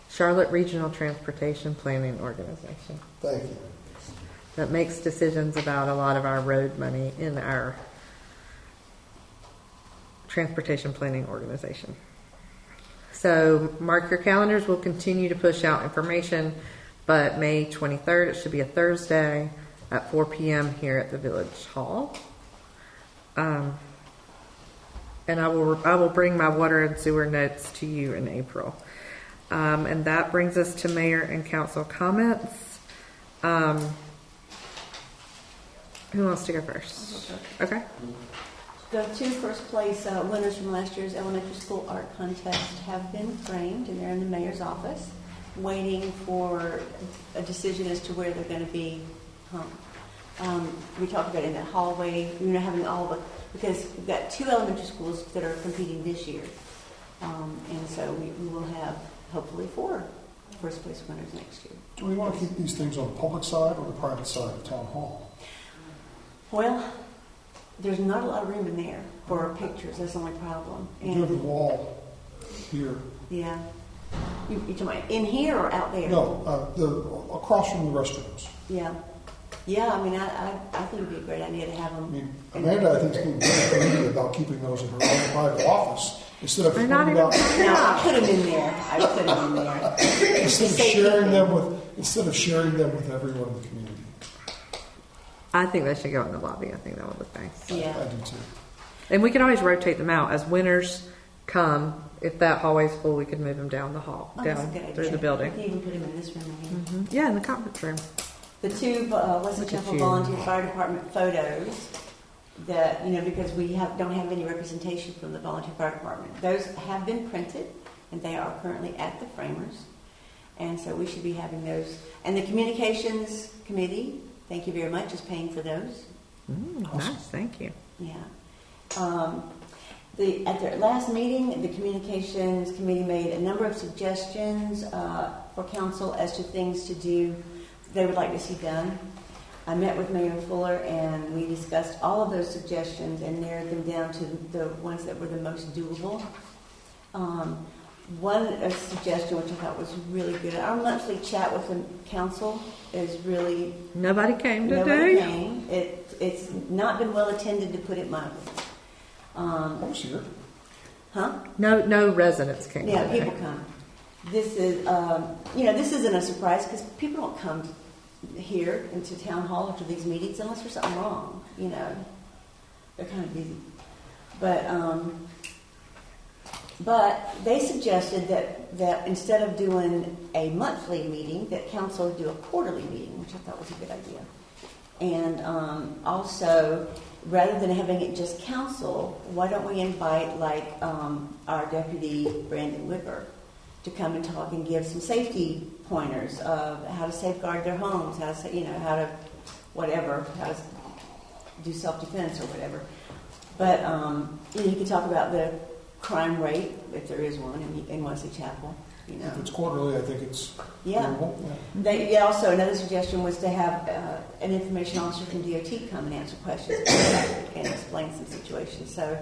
Charlotte Regional Transportation Planning Organization. Thank you. That makes decisions about a lot of our road money in our transportation planning organization. So mark your calendars. We'll continue to push out information, but May 23rd, it should be a Thursday at 4 p.m. here at the Village Hall. And I will bring my water and sewer notes to you in April. And that brings us to mayor and council comments. Who wants to go first? Okay. The two first place winners from last year's elementary school art contest have been framed, and they're in the mayor's office waiting for a decision as to where they're going to be hung. We talked about it in that hallway, having all the, because we've got two elementary schools that are competing this year. And so we will have hopefully 4 first place winners next year. Do we want to keep these things on the public side or the private side of town hall? Well, there's not a lot of room in there for pictures. That's the only problem. You have the wall here. Yeah. You talking about in here or out there? No, across from the restrooms. Yeah. Yeah, I mean, I think it'd be a great idea to have them. I mean, Amanda, I think, is being very committed about keeping those in her own private office instead of putting them out. No, I put them in there. I put them in there. Instead of sharing them with everyone in the community. I think they should go in the lobby. I think that would look nice. Yeah. I do too. And we can always rotate them out as winners come. If that hallway's full, we could move them down the hall, down through the building. You can even put them in this room again. Mm-hmm. Yeah, in the conference room. The two Wesley Chapel Volunteer Fire Department photos that, because we don't have any representation from the Volunteer Fire Department. Those have been printed, and they are currently at the framers. And so we should be having those. And the Communications Committee, thank you very much, is paying for those. Nice, thank you. Yeah. At their last meeting, the Communications Committee made a number of suggestions for council as to things to do they would like to see done. I met with Mayor Fuller and we discussed all of those suggestions and narrowed them down to the ones that were the most doable. One suggestion which I thought was really good, our monthly chat with the council is really... Nobody came today? Nobody came. It's not been well attended, to put it mildly. I was here. Huh? No residents came Yeah, today. people come. This is, this isn't a surprise because people don't come here into town hall after these meetings unless there's something wrong. They're kind of busy. But But they suggested that instead of doing a monthly meeting, that council would do a quarterly meeting, which I thought was a good idea. And also, rather than having it just council, why don't we invite like our deputy Brandon Whipper to come and talk and give some safety pointers of how to safeguard their homes, how to how to whatever, how to do self-defense or whatever. But you could talk about the crime rate, if there is one, in Wesley Chapel. If it's quarterly, I think it's doable. They also, another suggestion was to have an information officer from DOT come and answer questions and explain some situations. So,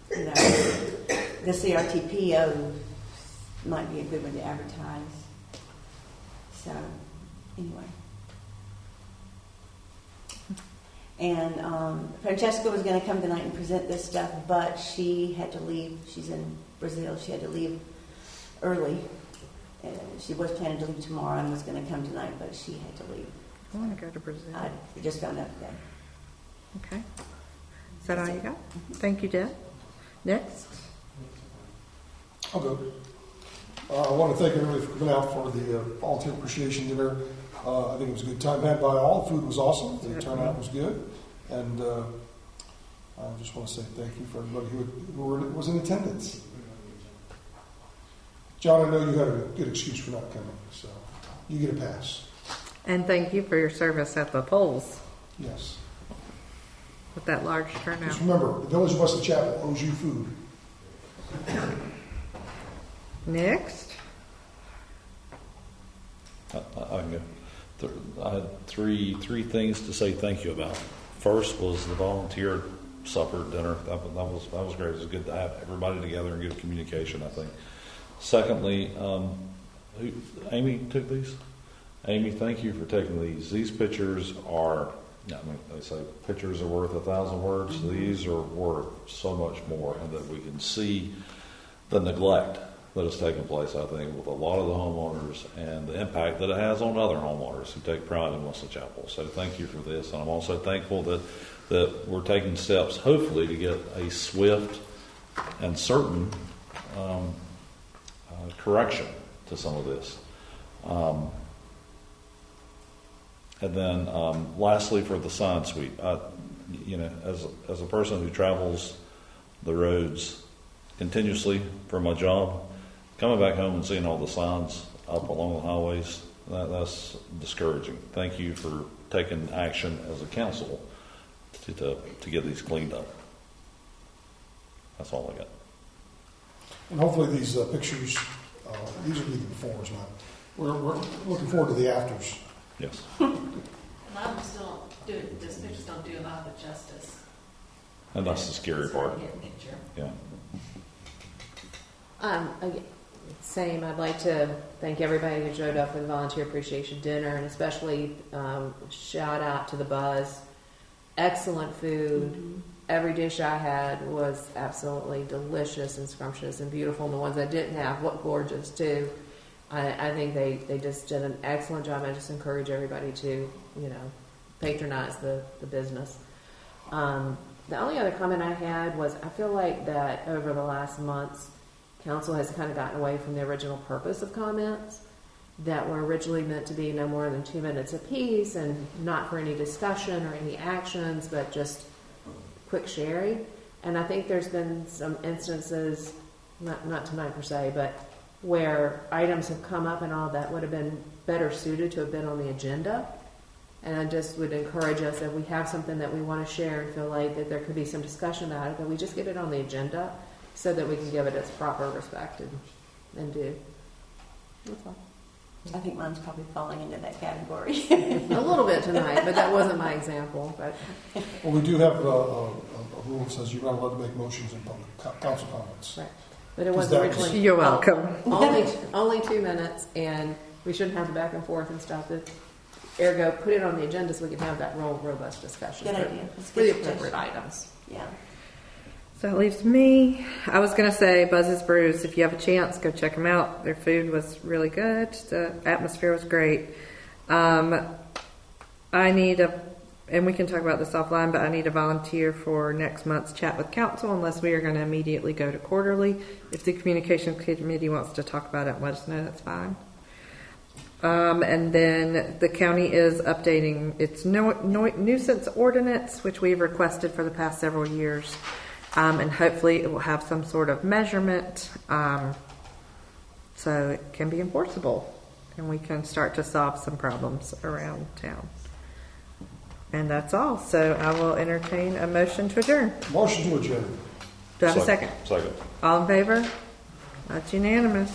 the CRTPO might be a good one to advertise. So, anyway. And Francesca was going to come tonight and present this stuff, but she had to leave. She's in Brazil. She had to leave early. She was planning to leave tomorrow and was going to come tonight, but she had to leave. I want to go to Brazil. I just found out today. Okay. Is that all you got? Thank you, Deb. Next. I'll go. I want to thank everybody for coming out for the volunteer appreciation dinner. I think it was a good time had by all. The food was awesome. The turnout was good. And I just want to say thank you for everybody who was in attendance. John, I know you had a good excuse for not coming, so you get a pass. And thank you for your service at the polls. Yes. With that large turnout. Just remember, the Village of Wesley Chapel owes you food. Next. I can go. I had three things to say thank you about. First was the volunteer supper dinner. That was great. It was good to have everybody together and good communication, I think. Secondly, Amy took these. Amy, thank you for taking these. These pictures are, they say pictures are worth 1,000 words. Mm-hmm. These are worth so much more, and that we can see the neglect that has taken place, I think, with a lot of the homeowners and the impact that it has on other homeowners who take pride in Wesley Chapel. So thank you for this. And I'm also thankful that we're taking steps, hopefully, to get a swift and certain correction to some of this. And then lastly, for the sign sweep, as a person who travels the roads continuously for my job, coming back home and seeing all the signs up along the highways, that's discouraging. Thank you for taking action as a council to get these cleaned up. That's all I got. And hopefully these pictures, these will be the befores now. We're looking forward to the afters. Yes. And I'm still doing, these pictures don't do a lot of justice. And that's the scary part. Yeah. Same. I'd like to thank everybody who showed up for the volunteer appreciation dinner, and especially shout out to the Buzz. Excellent food. Mm-hmm. Every dish I had was absolutely delicious and scrumptious and beautiful. And the ones I didn't have, what gorgeous too. I think they just did an excellent job. I just encourage everybody to, patronize the business. The only other comment I had was I feel like that over the last months, council has kind of gotten away from the original purpose of comments that were originally meant to be no more than 2 minutes apiece and not for any discussion or any actions, but just quick sharing. And I think there's been some instances, not tonight per se, but where items have come up and all that would have been better suited to have been on the agenda. And I just would encourage us, if we have something that we want to share and feel like that there could be some discussion about it, that we just get it on the agenda so that we can give it its proper respect and due. That's all. I think mine's probably falling into that category. A little bit tonight, but that wasn't my example. But well, we do have a rule that says you're not allowed to make motions in public council comments. Right. But it was originally. You're welcome. Only 2 minutes, and we shouldn't have the back and forth and stuff. Ergo, put it on the agenda so we can have that real robust discussion. Good idea. For the appropriate items. Yeah. So that leaves me. I was going to say Buzz's Brews. If you have a chance, go check them out. Their food was really good. The atmosphere was great. I need a and we can talk about this offline, but I need a volunteer for next month's chat with council unless we are going to immediately go to quarterly. If the communication committee wants to talk about it and let us know, that's fine. And then the county is updating its nuisance ordinance, which we've requested for the past several years. And hopefully it will have some sort of measurement so it can be enforceable and we can start to solve some problems around town. And that's all. So I will entertain a motion to adjourn. Motion to adjourn. Do I have a second? Second. All in favor? That's unanimous.